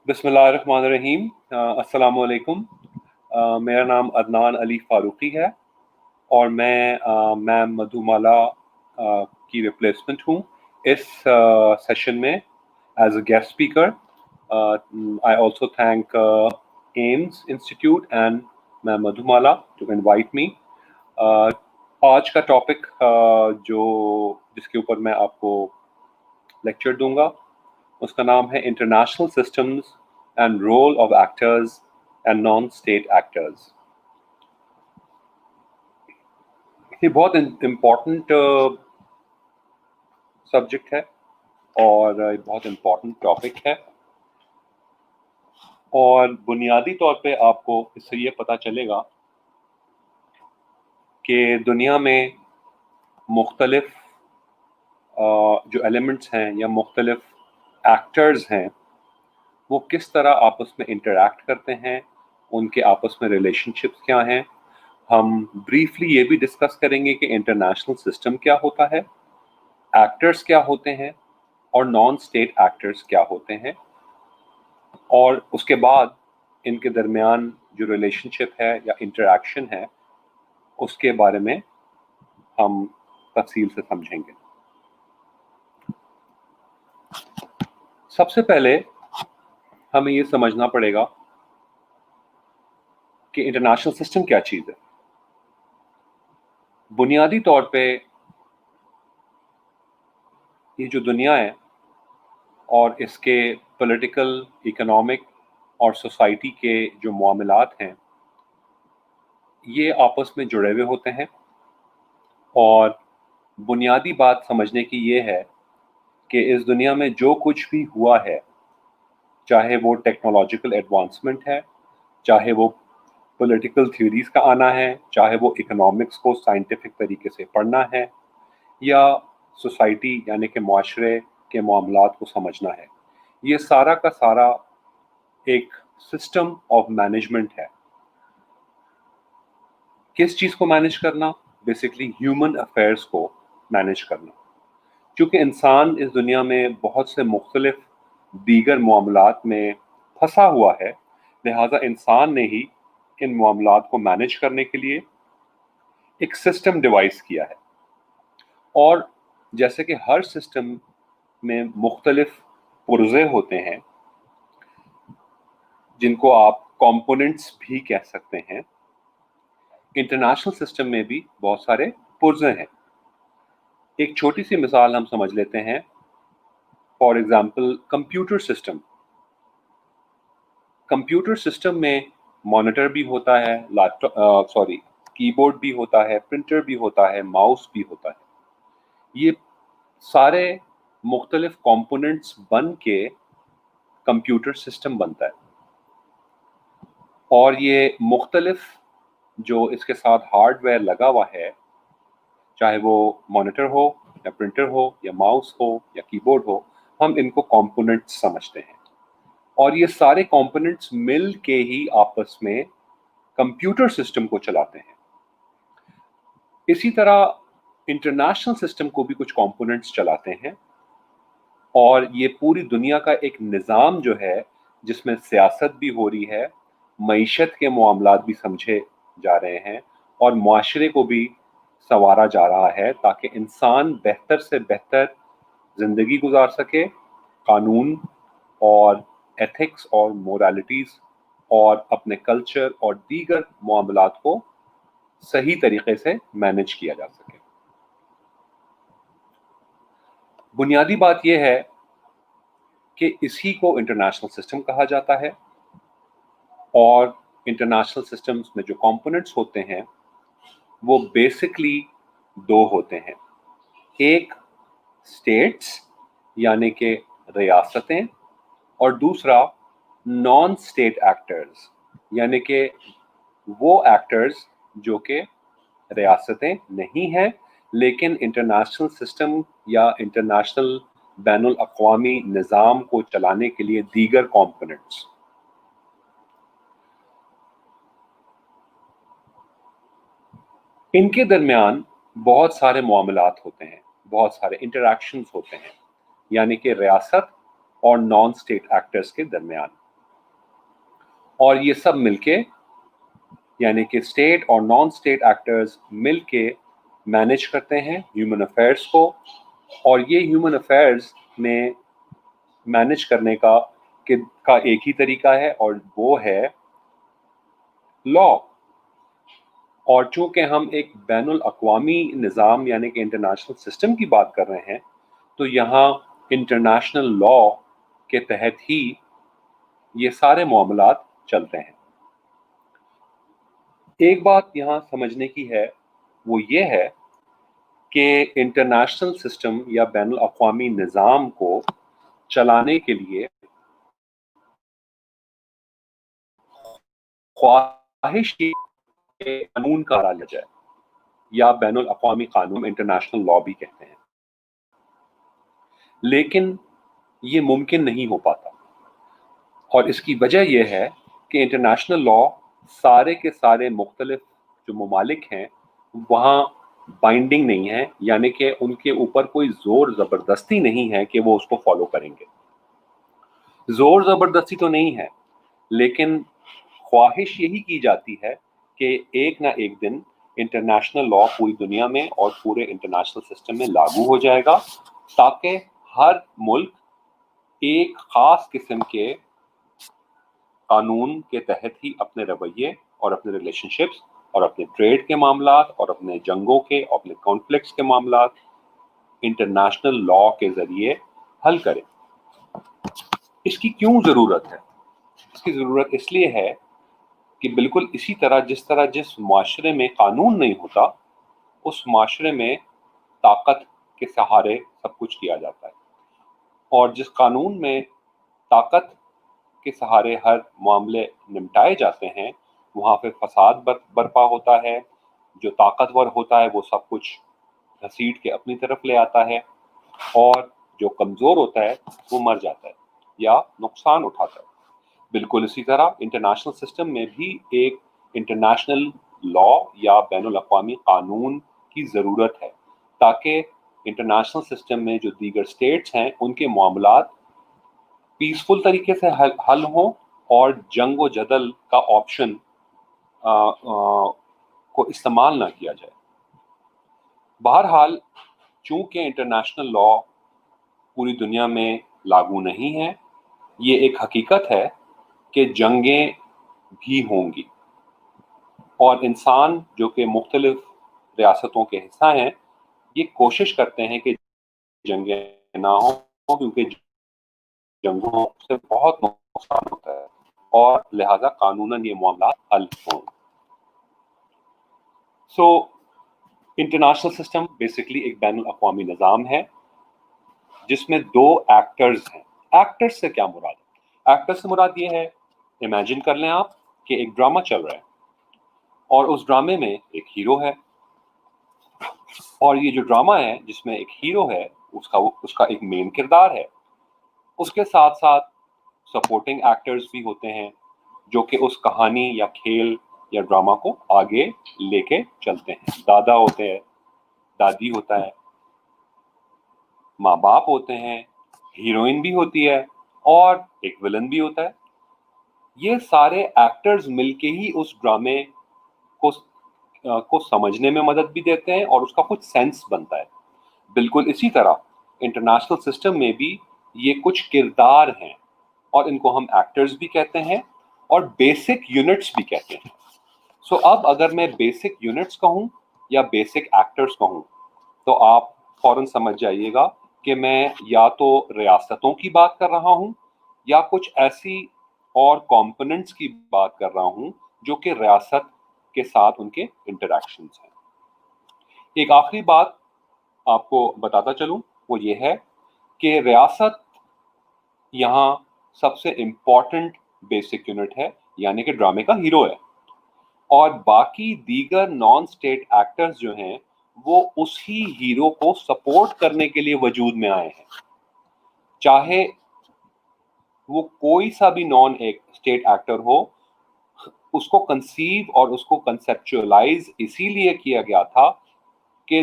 बिस्मिल्लाहिर्रहमानिर्रहीम। अस्सलाम वालेकुम। मेरा नाम अदनान अली फ़ारूक़ी है और मैं मैम मधुमाला की रिप्लेसमेंट हूँ इस सेशन में as a guest speaker. I also thank AIIMS institute and ma'am Madhumala to invite me. आज का टॉपिक जिसके ऊपर मैं आपको लेक्चर दूंगा उसका नाम है international systems and role of actors and non state actors. ये बहुत इम्पोर्टेंट सब्जेक्ट है और बहुत इम्पोर्टेंट टॉपिक है और बुनियादी तौर पे आपको इससे ये पता चलेगा कि दुनिया में मुख्तलिफ जो एलिमेंट्स हैं या मुख्तलिफ एक्टर्स हैं वो किस तरह आपस में इंटरैक्ट करते हैं, उनके आपस में रिलेशनशिप्स क्या हैं। हम ब्रीफली ये भी डिस्कस करेंगे कि इंटरनेशनल सिस्टम क्या होता है, एक्टर्स क्या होते हैं और नॉन स्टेट एक्टर्स क्या होते हैं, और उसके बाद इनके दरमियान जो रिलेशनशिप है या इंटरैक्शन है उसके बारे में हम तफसील से समझेंगे। सबसे पहले हमें ये समझना पड़ेगा कि इंटरनेशनल सिस्टम क्या चीज़ है। बुनियादी तौर पे ये जो दुनिया है और इसके पॉलिटिकल, इकोनॉमिक और सोसाइटी के जो मामलात हैं ये आपस में जुड़े हुए होते हैं और बुनियादी बात समझने की ये है कि इस दुनिया में जो कुछ भी हुआ है, चाहे वो टेक्नोलॉजिकल एडवांसमेंट है, चाहे वो पॉलिटिकल थ्योरीज का आना है, चाहे वो इकोनॉमिक्स को साइंटिफिक तरीके से पढ़ना है या सोसाइटी यानी कि माशरे के मामलात को समझना है, ये सारा का सारा एक सिस्टम ऑफ मैनेजमेंट है। किस चीज़ को मैनेज करना? बेसिकली ह्यूमन अफेयर्स को मैनेज करना। क्योंकि इंसान इस दुनिया में बहुत से मुख्तलिफ दीगर मामलात में फंसा हुआ है, लिहाजा इंसान ने ही इन मामलात को मैनेज करने के लिए एक सिस्टम डिवाइस किया है। और जैसे कि हर सिस्टम में मुख्तलिफ पुर्जे होते हैं जिनको आप कंपोनेंट्स भी कह सकते हैं, इंटरनेशनल सिस्टम में भी बहुत सारे पुर्जे हैं। एक छोटी सी मिसाल हम समझ लेते हैं। For example computer system. Computer system में मॉनिटर भी होता है, कीबोर्ड भी होता है, प्रिंटर भी होता है, माउस भी होता है। ये सारे मुख्तलिफ कंपोनेंट्स बन के कंप्यूटर सिस्टम बनता है और ये मुख्तलिफ जो इसके साथ हार्डवेयर लगा हुआ है, चाहे वो मॉनिटर हो या प्रिंटर हो या माउस हो या कीबोर्ड हो, हम इनको कंपोनेंट्स समझते हैं और ये सारे कंपोनेंट्स मिल के ही आपस में कंप्यूटर सिस्टम को चलाते हैं। इसी तरह इंटरनेशनल सिस्टम को भी कुछ कंपोनेंट्स चलाते हैं और ये पूरी दुनिया का एक निज़ाम जो है जिसमें सियासत भी हो रही है, मईशत के मामलात भी समझे जा रहे हैं और माशरे को भी संवारा जा रहा है ताकि इंसान बेहतर से बेहतर ज़िंदगी गुजार सके, कानून और एथिक्स और मोरालिटीज़ और अपने कल्चर और दीगर मामलात को सही तरीके से मैनेज किया जा सके। बुनियादी बात यह है कि इसी को इंटरनेशनल सिस्टम कहा जाता है और इंटरनेशनल सिस्टम्स में जो कंपोनेंट्स होते हैं वो बेसिकली दो होते हैं। एक स्टेट्स यानी कि रियासतें और दूसरा नॉन स्टेट एक्टर्स यानी कि वो एक्टर्स जो कि रियासतें नहीं हैं लेकिन इंटरनेशनल सिस्टम या इंटरनेशनल बैनुल अक़वामी निज़ाम को चलाने के लिए दीगर कंपोनेंट्स। इनके दरमियान बहुत सारे मामलात होते हैं, बहुत सारे इंटरैक्शंस होते हैं, यानी कि रियासत और नॉन स्टेट एक्टर्स के दरमियान। اور یہ سب مل کے یعنی کہ اسٹیٹ اور نان اسٹیٹ ایکٹرز مل کے مینیج کرتے ہیں ہیومن افیئرس کو. اور یہ ہیومن افیئرس میں مینیج کرنے کا ایک ہی طریقہ ہے اور وہ ہے لا. اور چونکہ ہم ایک بین الاقوامی نظام یعنی کہ انٹرنیشنل سسٹم کی بات کر رہے ہیں تو یہاں انٹرنیشنل لا کے تحت ہی یہ سارے معاملات چلتے ہیں. ایک بات یہاں سمجھنے کی ہے وہ یہ ہے کہ انٹرنیشنل سسٹم یا بین الاقوامی نظام کو چلانے کے لیے خواہش کی قانون کا لیا جائے یا بین الاقوامی قانون انٹرنیشنل لا بھی کہتے ہیں. لیکن یہ ممکن نہیں ہو پاتا اور اس کی وجہ یہ ہے کہ انٹرنیشنل لا سارے کے سارے مختلف جو ممالک ہیں وہاں بائنڈنگ نہیں ہے یعنی کہ ان کے اوپر کوئی زور زبردستی نہیں ہے کہ وہ اس کو فالو کریں گے. زور زبردستی تو نہیں ہے لیکن خواہش یہی کی جاتی ہے کہ ایک نہ ایک دن انٹرنیشنل لا پوری دنیا میں اور پورے انٹرنیشنل سسٹم میں لاگو ہو جائے گا تاکہ ہر ملک ایک خاص قسم کے قانون کے تحت ہی اپنے رویے اور اپنے ریلیشن شپس اور اپنے ٹریڈ کے معاملات اور اپنے جنگوں کے اور اپنے کانفلکٹس کے معاملات انٹرنیشنل لا کے ذریعے حل کرے. اس کی کیوں ضرورت ہے؟ اس کی ضرورت اس لیے ہے کہ بالکل اسی طرح جس معاشرے میں قانون نہیں ہوتا اس معاشرے میں طاقت کے سہارے سب کچھ کیا جاتا ہے اور جس قانون میں طاقت کے سہارے ہر معاملے نمٹائے جاتے ہیں وہاں پہ فساد برپا ہوتا ہے. جو طاقتور ہوتا ہے وہ سب کچھ گھسیٹ کے اپنی طرف لے آتا ہے اور جو کمزور ہوتا ہے وہ مر جاتا ہے یا نقصان اٹھاتا ہے. بالکل اسی طرح انٹرنیشنل سسٹم میں بھی ایک انٹرنیشنل لا یا بین الاقوامی قانون کی ضرورت ہے تاکہ انٹرنیشنل سسٹم میں جو دیگر سٹیٹس ہیں ان کے معاملات پیسفل طریقے سے حل ہوں اور جنگ و جدل کا آپشن کو استعمال نہ کیا جائے. بہرحال چونکہ انٹرنیشنل لا پوری دنیا میں لاگو نہیں ہے یہ ایک حقیقت ہے کہ جنگیں بھی ہوں گی اور انسان جو کہ مختلف ریاستوں کے حصہ ہیں یہ کوشش کرتے ہیں کہ جنگیں نہ ہوں کیونکہ جنگوں سے بہت نقصان ہوتا ہے اور لہذا قانوناً یہ معاملات حل ہوں. سو انٹرنیشنل سسٹم بیسکلی ایک بین الاقوامی نظام ہے جس میں دو ایکٹرز ہیں. ایکٹرز سے کیا مراد ہے؟ ایکٹرز سے مراد یہ ہے امیجن کر لیں آپ کہ ایک ڈرامہ چل رہا ہے اور اس ڈرامے میں ایک ہیرو ہے اور یہ جو ڈرامہ ہے جس میں ایک ہیرو ہے اس کا ایک مین کردار ہے. اس کے ساتھ ساتھ سپورٹنگ ایکٹرز بھی ہوتے ہیں جو کہ اس کہانی یا کھیل یا ڈرامہ کو آگے لے کے چلتے ہیں. دادا ہوتے ہیں, دادی ہوتا ہے, ماں باپ ہوتے ہیں, ہیروئن بھی ہوتی ہے اور ایک ولن بھی ہوتا ہے. یہ سارے ایکٹرز مل کے ہی اس ڈرامے کو سمجھنے میں مدد بھی دیتے ہیں اور اس کا کچھ سینس بنتا ہے. بالکل اسی طرح انٹرنیشنل سسٹم میں بھی یہ کچھ کردار ہیں اور ان کو ہم ایکٹرز بھی کہتے ہیں اور بیسک یونٹس بھی کہتے ہیں. سو اب اگر میں بیسک یونٹس کہوں یا بیسک ایکٹرز کہوں تو آپ فوراً سمجھ جائیے گا کہ میں یا تو ریاستوں کی بات کر رہا ہوں یا کچھ ایسی اور کمپوننٹس کی بات کر رہا ہوں جو کہ ریاست کے ساتھ ان کے انٹریکشنز ہیں. ایک آخری بات آپ کو بتاتا چلوں وہ یہ ہے کہ ریاست یہاں سب سے امپورٹنٹ بیسک یونٹ ہے یعنی کہ ڈرامے کا ہیرو ہے اور باقی دیگر نان اسٹیٹ ایکٹرز جو ہیں وہ اس ہی ہیرو کو سپورٹ کرنے کے لیے وجود میں آئے ہیں. چاہے وہ کوئی سا بھی نان اسٹیٹ ایکٹر ہو اس کو کنسیو اور اس کو کنسیپچولائز اسی لیے کیا گیا تھا کہ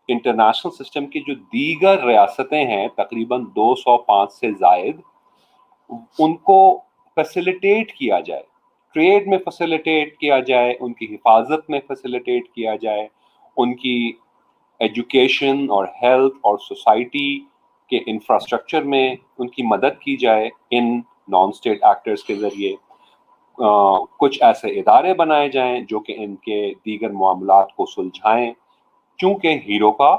انٹرنیشنل سسٹم کی جو دیگر ریاستیں ہیں تقریباً 205 سے زائد ان کو فیسیلیٹیٹ کیا جائے ट्रेड में फैसिलिटेट किया जाए, उनकी हिफाजत में फैसिलिटेट किया जाए, उनकी एजुकेशन और हेल्थ और सोसाइटी के इंफ्रास्ट्रक्चर में उनकी मदद की जाए इन नॉन स्टेट एक्टर्स के ज़रिए। कुछ ऐसे इदारे बनाए जाएं जो कि इनके दीगर मामलात को सुलझाएं, क्योंकि हीरो का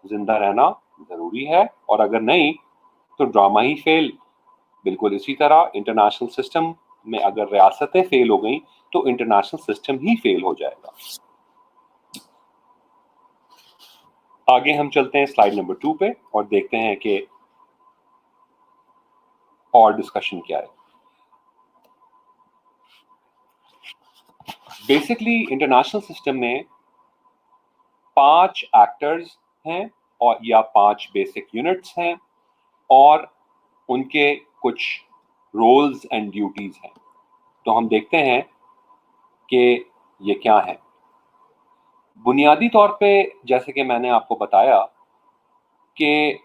जिंदा रहना ज़रूरी है, और अगर नहीं तो ड्रामा ही फेल। बिल्कुल इसी तरह इंटरनेशनल सिस्टम में अगर रियासतें फेल हो गई तो इंटरनेशनल सिस्टम ही फेल हो जाएगा। आगे हम चलते हैं स्लाइड नंबर 2 पे और देखते हैं कि और डिस्कशन क्या है। बेसिकली इंटरनेशनल सिस्टम में 5 एक्टर्स हैं और या 5 बेसिक यूनिट्स हैं और उनके कुछ रोल्स एंड ड्यूटीज हैं। तो हम देखते हैं कि ये क्या है। बुनियादी तौर पे जैसे कि मैंने आपको बताया कि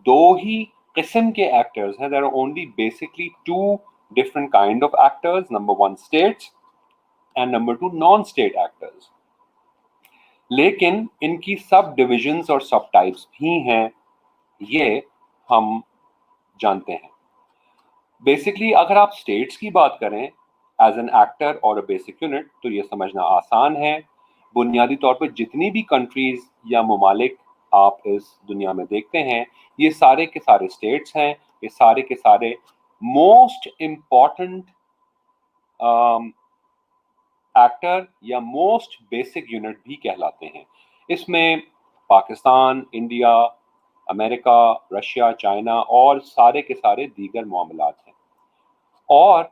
दो ही किस्म के एक्टर्स हैं। There are only basically 2 different kind of actors, number 1 states and number 2 non state actors. लेकिन इनकी सब डिविजन्स और सब टाइप्स भी हैं, ये हम जानते हैं। बेसिकली अगर आप स्टेट्स की बात करें एज एन एक्टर और अ बेसिक यूनिट तो ये समझना आसान है। बुनियादी तौर पर जितनी भी कंट्रीज या ममालिक आप इस दुनिया में देखते हैं, ये सारे के सारे स्टेट्स हैं। ये सारे के सारे मोस्ट इम्पॉर्टेंट एक्टर या मोस्ट बेसिक यूनिट भी कहलाते हैं। इसमें Pakistan, India, America, Russia, China और सारे के सारे दीगर मामलात हैं। और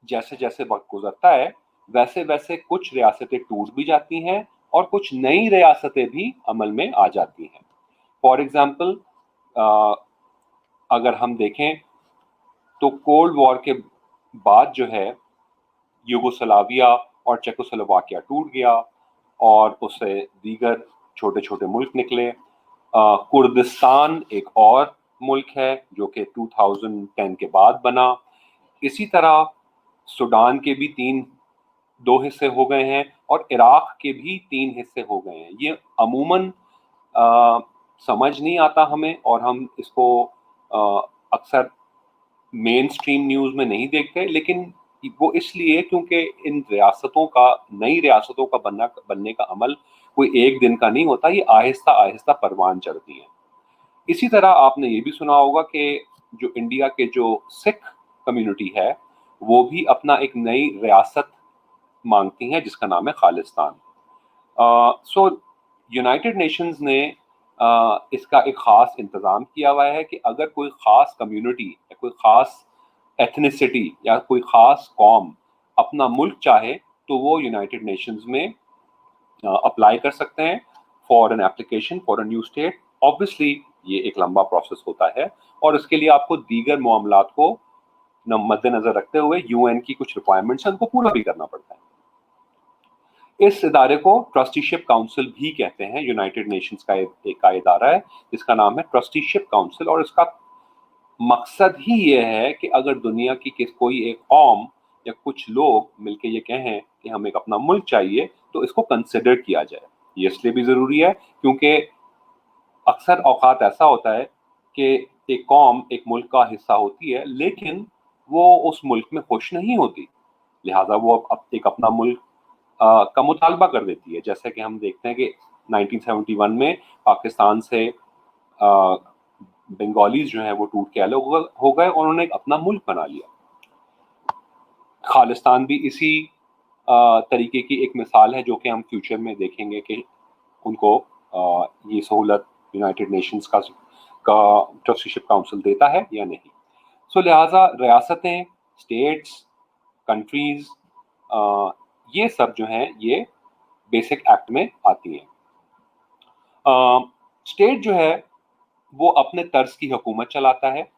जैसे जैसे वक्त गुजरता है वैसे वैसे कुछ रियासतें टूट भी जाती हैं और कुछ नई रियासतें भी अमल में आ जाती हैं। फॉर एग्जाम्पल अगर हम देखें तो कोल्ड वॉर के बाद जो है यूगोस्लाविया और चेकोस्लोवाकिया टूट गया और उससे दीगर छोटे छोटे मुल्क निकले। कुर्दिस्तान एक और मुल्क है जो कि 2010 के बाद बना। इसी तरह सूडान के भी 2 हिस्से हो गए हैं और इराक के भी 3 हिस्से हो गए हैं। ये अमूमन समझ नहीं आता हमें और हम इसको अक्सर मेन स्ट्रीम न्यूज़ में नहीं देखते, लेकिन वो इसलिए क्योंकि इन रियासतों का, नई रियासतों का बनने का अमल कोई एक दिन का नहीं होता, ये आहिस्ता आहिस्ता परवान चढ़ती है। इसी तरह आपने ये भी सुना होगा कि जो इंडिया के जो सिख कम्युनिटी है वो भी अपना एक नई रियासत मांगती हैं जिसका नाम है खालिस्तान। सो यूनाइटेड नेशंस ने इसका एक ख़ास इंतज़ाम किया हुआ है कि अगर कोई ख़ास कम्युनिटी या कोई ख़ास एथनिसिटी या कोई ख़ास कौम अपना मुल्क चाहे तो वो यूनाइटेड नेशंस में अप्लाई कर सकते हैं for an application for a new state. Obviously ये एक लंबा प्रोसेस होता है और इसके लिए आपको दीगर मामलात को मद्देनजर रखते हुए यूएन की कुछ रिक्वायरमेंट्स हैं उनको पूरा भी करना पड़ता है। इस इदारे को ट्रस्टीशिप काउंसिल भी कहते हैं। यूनाइटेड नेशंस का एक इदारा है जिसका नाम है ट्रस्टीशिप काउंसिल और इसका मकसद ही ये है कि अगर दुनिया की कोई एक कौम या कुछ लोग मिलकर ये कहें कि हमें एक अपना मुल्क चाहिए तो इसको कंसिडर किया जाए। ये इसलिए भी ज़रूरी है क्योंकि अक्सर औकात ऐसा होता है कि एक कौम एक मुल्क का हिस्सा होती है लेकिन वो उस मुल्क में खुश नहीं होती, लिहाजा वो एक अपना मुल्क का मुतालबा कर देती है। जैसे कि हम देखते हैं कि 1971 में पाकिस्तान से बंगालीज जो हैं वो टूट के अलग हो गए और उन्होंने एक अपना मुल्क बना लिया। खालिस्तान भी इसी तरीके की एक मिसाल है जो कि हम फ्यूचर में देखेंगे कि उनको ये सहूलत यूनाइटेड नेशंस का ट्रस्टीशिप काउंसिल देता है या नहीं। सो लिहाजा रियासतें, स्टेट्स, कंट्रीज, ये सब जो हैं ये बेसिक एक्ट में आती हैं। स्टेट जो है वो अपने तर्ज की हुकूमत चलाता है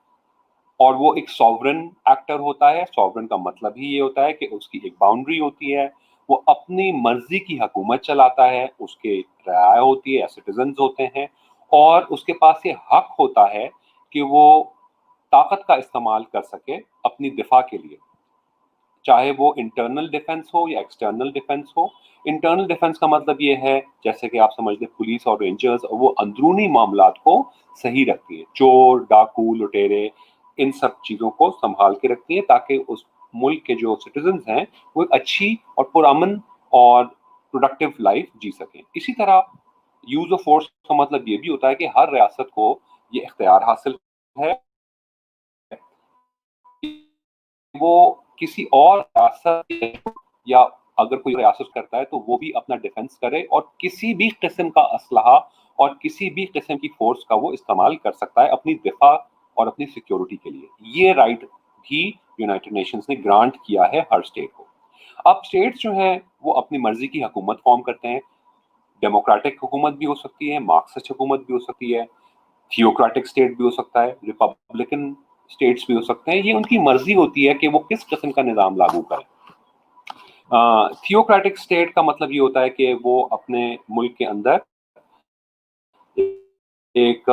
और वो एक सॉवरन एक्टर होता है। सॉवरन का मतलब ही ये होता है कि उसकी एक बाउंड्री होती है, वो अपनी मर्जी की हुकूमत चलाता है, उसके राय होती है, सिटीजन्स होते हैं और उसके पास ये हक होता है कि वो ताकत का इस्तेमाल कर सके अपनी दिफा के लिए। چاہے وہ انٹرنل ڈیفنس ہو یا ایکسٹرنل ڈیفنس ہو. انٹرنل ڈیفنس کا مطلب یہ ہے جیسے کہ آپ سمجھ لیں پولیس اور رینجرز وہ اندرونی معاملات کو صحیح رکھتی ہیں, چور ڈاکو لٹیرے ان سب چیزوں کو سنبھال کے رکھتی ہیں تاکہ اس ملک کے جو سٹیزنز ہیں وہ ایک اچھی اور پرامن اور پروڈکٹیو لائف جی سکیں. اسی طرح یوز آف فورس کا مطلب یہ بھی ہوتا ہے کہ ہر ریاست کو یہ اختیار حاصل ہے وہ کسی اور ریاست یا اگر کوئی ریاست کرتا ہے تو وہ بھی اپنا ڈیفنس کرے اور کسی بھی قسم کا اسلحہ اور کسی بھی قسم کی فورس کا وہ استعمال کر سکتا ہے اپنی دفاع اور اپنی سیکیورٹی کے لیے. یہ رائٹ بھی یونائٹڈ نیشنز نے گرانٹ کیا ہے ہر اسٹیٹ کو. اب اسٹیٹس جو ہیں وہ اپنی مرضی کی حکومت فارم کرتے ہیں. ڈیموکریٹک حکومت بھی ہو سکتی ہے, مارکسسٹ حکومت بھی ہو سکتی ہے, تھیوکریٹک اسٹیٹ بھی ہو سکتا ہے, ریپبلکن اسٹیٹس بھی ہو سکتے ہیں. یہ ان کی مرضی ہوتی ہے کہ وہ کس قسم کا نظام لاگو کریں. تھیوکریٹک اسٹیٹ کا مطلب یہ ہوتا ہے کہ وہ اپنے ملک کے اندر ایک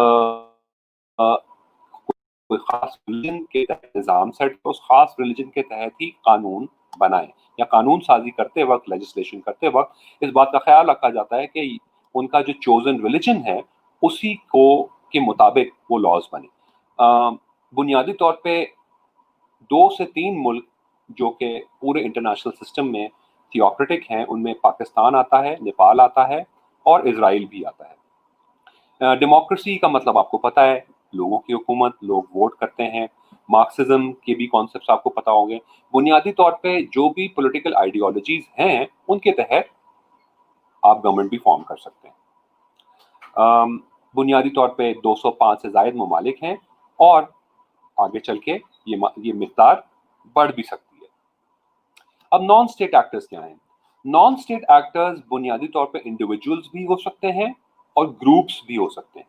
کوئی خاص ریلیجن کے تحت نظام سیٹ اس خاص ریلیجن کے تحت ہی قانون بنائیں یا قانون سازی کرتے وقت لیجسلیشن کرتے وقت اس بات کا خیال رکھا جاتا ہے کہ ان کا جو چوزن ریلیجن ہے اسی کو کے مطابق وہ لاز بنے. بنیادی طور پہ 2 سے 3 ملک جو کہ پورے انٹرنیشنل سسٹم میں تھیوکریٹک ہیں ان میں پاکستان آتا ہے, نیپال آتا ہے اور اسرائیل بھی آتا ہے. ڈیموکریسی کا مطلب آپ کو پتا ہے, لوگوں کی حکومت, لوگ ووٹ کرتے ہیں. مارکسزم کے بھی کانسیپٹس آپ کو پتا ہوں گے. بنیادی طور پہ جو بھی پولیٹیکل آئیڈیالوجیز ہیں ان کے تحت آپ گورنمنٹ بھی فارم کر سکتے ہیں. بنیادی طور پہ 205 سے زائد ممالک ہیں اور آگے چل کے یہ مقدار بڑھ بھی سکتی ہے. اب نان اسٹیٹ ایکٹرز کیا ہیں؟ نان اسٹیٹ ایکٹرز بنیادی طور پہ انڈیویجولز بھی ہو سکتے ہیں اور گروپس بھی ہو سکتے ہیں,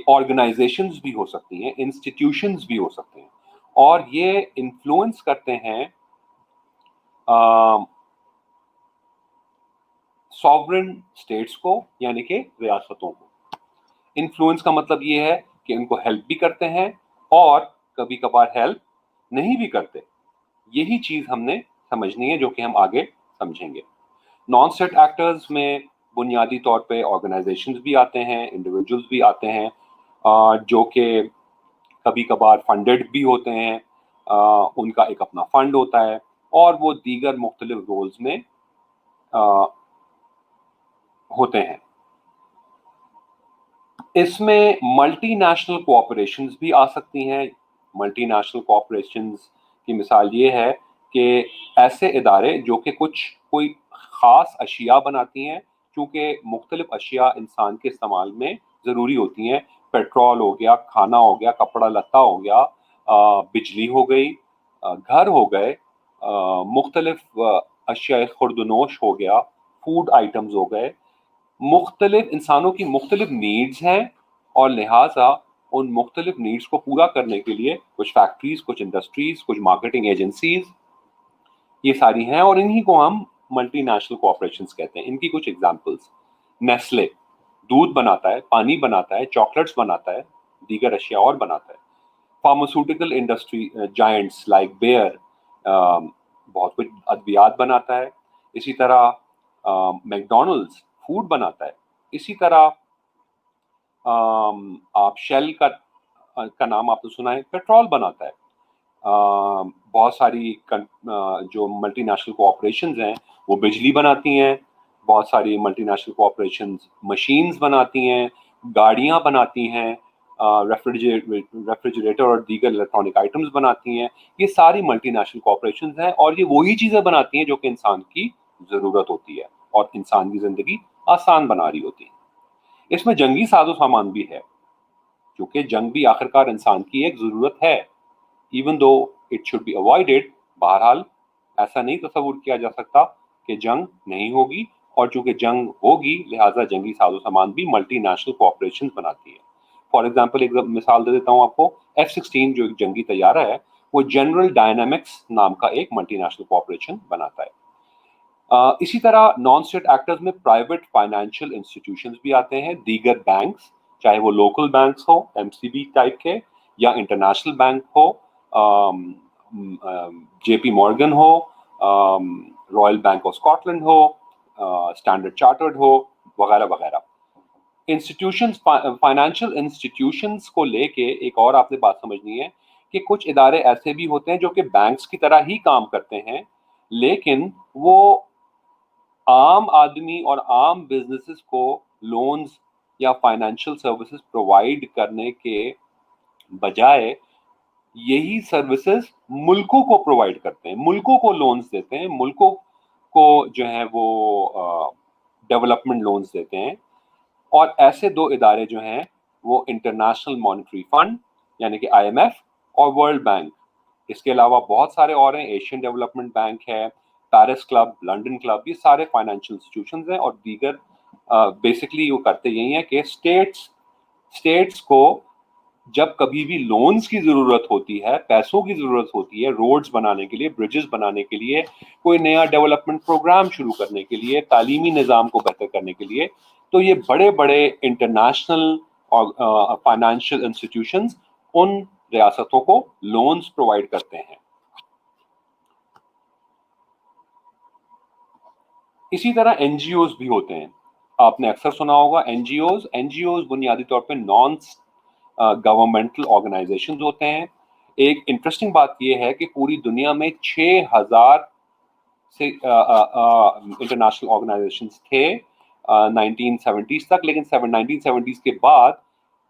آرگنائزیشنز بھی ہو سکتی ہیں, انسٹیٹیوشنز بھی ہو سکتے ہیں, اور یہ انفلوئنس کرتے ہیں سوورن اسٹیٹس کو یعنی کہ ریاستوں کو. انفلوئنس کا مطلب یہ ہے کہ ان کو ہیلپ بھی کرتے ہیں اور کبھی کبھار ہیلپ نہیں بھی کرتے. یہی چیز ہم نے سمجھنی ہے جو کہ ہم آگے سمجھیں گے. نان اسٹیٹ ایکٹرز میں بنیادی طور پہ آرگنائزیشنز بھی آتے ہیں, انڈیویجولز بھی آتے ہیں جو کہ کبھی کبھار فنڈڈ بھی ہوتے ہیں, ان کا ایک اپنا فنڈ ہوتا ہے اور وہ دیگر مختلف رولز میں ہوتے ہیں. اس میں ملٹی نیشنل کوآپریشنز بھی آ سکتی ہیں. ملٹی نیشنل کوآپریشنز کی مثال یہ ہے کہ ایسے ادارے جو کہ کوئی خاص اشیاء بناتی ہیں, کیونکہ مختلف اشیاء انسان کے استعمال میں ضروری ہوتی ہیں. پیٹرول ہو گیا, کھانا ہو گیا, کپڑا لتا ہو گیا, بجلی ہو گئی, گھر ہو گئے, مختلف اشیاء خوردنوش ہو گیا, فوڈ آئٹمز ہو گئے. مختلف انسانوں کی مختلف نیڈز ہیں اور لہٰذا ان مختلف نیڈز کو پورا کرنے کے لیے کچھ فیکٹریز, کچھ انڈسٹریز, کچھ مارکیٹنگ ایجنسیز یہ ساری ہیں اور انہی کو ہم ملٹی نیشنل کوآپریشنز کہتے ہیں. ان کی کچھ ایگزامپلس: نیسلے دودھ بناتا ہے, پانی بناتا ہے, چاکلیٹس بناتا ہے, دیگر اشیاء اور بناتا ہے. Pharmaceutical industry giants like Bayer بہت کچھ ادویات بناتا ہے. اسی طرح میکڈونلڈز فوڈ بناتا ہے. اسی طرح آپ شیل کا نام آپ نے سنا ہے, پیٹرول بناتا ہے. بہت ساری جو ملٹی نیشنل کوآپریشنز ہیں وہ بجلی بناتی ہیں. بہت ساری ملٹی نیشنل کوآپریشنز مشینز بناتی ہیں, گاڑیاں بناتی ہیں, ریفریجریٹر اور دیگر الیکٹرانک آئٹمز بناتی ہیں. یہ ساری ملٹی نیشنل کوآپریشنز ہیں اور یہ وہی چیزیں بناتی ہیں جو کہ انسان کی ضرورت ہوتی ہے اور انسان کی زندگی آسان بنا رہی ہوتی ہے. اس میں جنگی ساز و سامان بھی ہے کیونکہ جنگ بھی آخرکار انسان کی ایک ضرورت ہے. Even though it should be avoided, بہرحال ایسا نہیں تصور کیا جا سکتا کہ جنگ نہیں ہوگی, اور چونکہ جنگ ہوگی لہٰذا جنگی ساز و سامان بھی ملٹی نیشنل کوآپریشن بناتی ہے. فار ایگزامپل ایک مثال دے دیتا ہوں آپ کو, F-16 جو ایک جنگی طیارہ ہے وہ جنرل ڈائنامکس نام کا ایک ملٹی نیشنل کوآپریشن بناتا ہے. اسی طرح نان اسٹیٹ ایکٹرز میں پرائیویٹ فائنینشیل انسٹیٹیوشنز بھی آتے ہیں, دیگر بینکس, چاہے وہ لوکل بینکس ہو ایم سی بی ٹائپ کے یا انٹرنیشنل بینک ہو, JP Morgan हो, रॉयल बैंक ऑफ स्कॉटलैंड हो, स्टैंडर्ड चार्टर्ड हो, वगैरह वगैरह। इंस्टीट्यूशंस, फाइनेंशियल इंस्टीट्यूशंस को लेके एक और आपने बात समझनी है कि कुछ इदारे ऐसे भी होते हैं जो कि बैंक्स की तरह ही काम करते हैं, लेकिन वो आम आदमी और आम बिजनेसेस को लोन्स या फाइनेंशियल सर्विसेज प्रोवाइड करने के बजाय यही सर्विसेज मुल्कों को प्रोवाइड करते हैं, मुल्कों को लोन्स देते हैं, मुल्कों को जो है वो डेवलपमेंट लोन्स देते हैं। और ऐसे दो इदारे जो हैं वो इंटरनेशनल मॉनेटरी फंड यानी कि IMF और वर्ल्ड बैंक, इसके अलावा बहुत सारे और हैं, एशियन डेवलपमेंट बैंक है, पेरिस क्लब, लंदन क्लब, ये सारे फाइनेंशियल इंस्टीट्यूशंस हैं। और दीगर बेसिकली वो करते यही है कि स्टेट्स को जब कभी भी लोन्स की जरूरत होती है, पैसों की जरूरत होती है, रोड्स बनाने के लिए, ब्रिजेस बनाने के लिए, कोई नया डेवलपमेंट प्रोग्राम शुरू करने के लिए, तालीमी निज़ाम को बेहतर करने के लिए, तो ये बड़े बड़े इंटरनेशनल और फाइनेंशियल इंस्टीट्यूशंस उन रियासतों को लोन्स प्रोवाइड करते हैं। इसी तरह एनजीओज भी होते हैं, आपने अक्सर सुना होगा एनजीओज बुनियादी तौर पे नॉन गवर्नमेंटल ऑर्गेनाइजेशंस होते हैं। एक इंटरेस्टिंग बात यह है कि पूरी दुनिया में 6000 से इंटरनेशनल ऑर्गेनाइजेशंस थे 1970s तक, लेकिन 1970s के बाद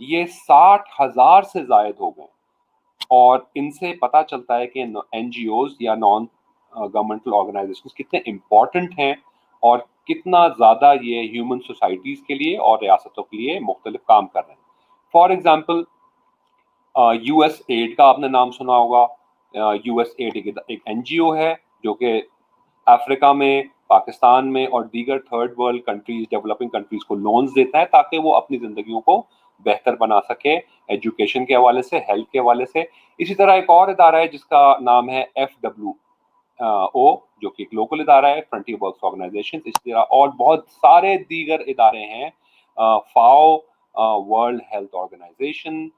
ये 60,000 से जायद हो गए। और इनसे पता चलता है कि एनजीओज या नॉन गवर्नमेंटल ऑर्गेनाइजेशंस कितने इम्पोर्टेंट हैं और कितना ज़्यादा ये ह्यूमन सोसाइटीज़ के लिए और रियासतों के लिए मुख्तलिफ काम कर रहे हैं। फॉर एग्जाम्पल US एड का आपने नाम सुना होगा। US एड एक एनजीओ है जो कि अफ्रीका में, पाकिस्तान में और दीगर third world countries, developing countries को लोन्स देता है ताकि वो अपनी जिंदगियों को बेहतर बना सके, एजुकेशन के हवाले से, हेल्थ के हवाले से। इसी तरह एक और इदारा है जिसका नाम है FWO, जो कि एक लोकल इदारा है, फ्रंटियर वर्क्स ऑर्गेनाइजेशन। इसी तरह और बहुत सारे दीगर इदारे हैं, FAO, World Health Organisation,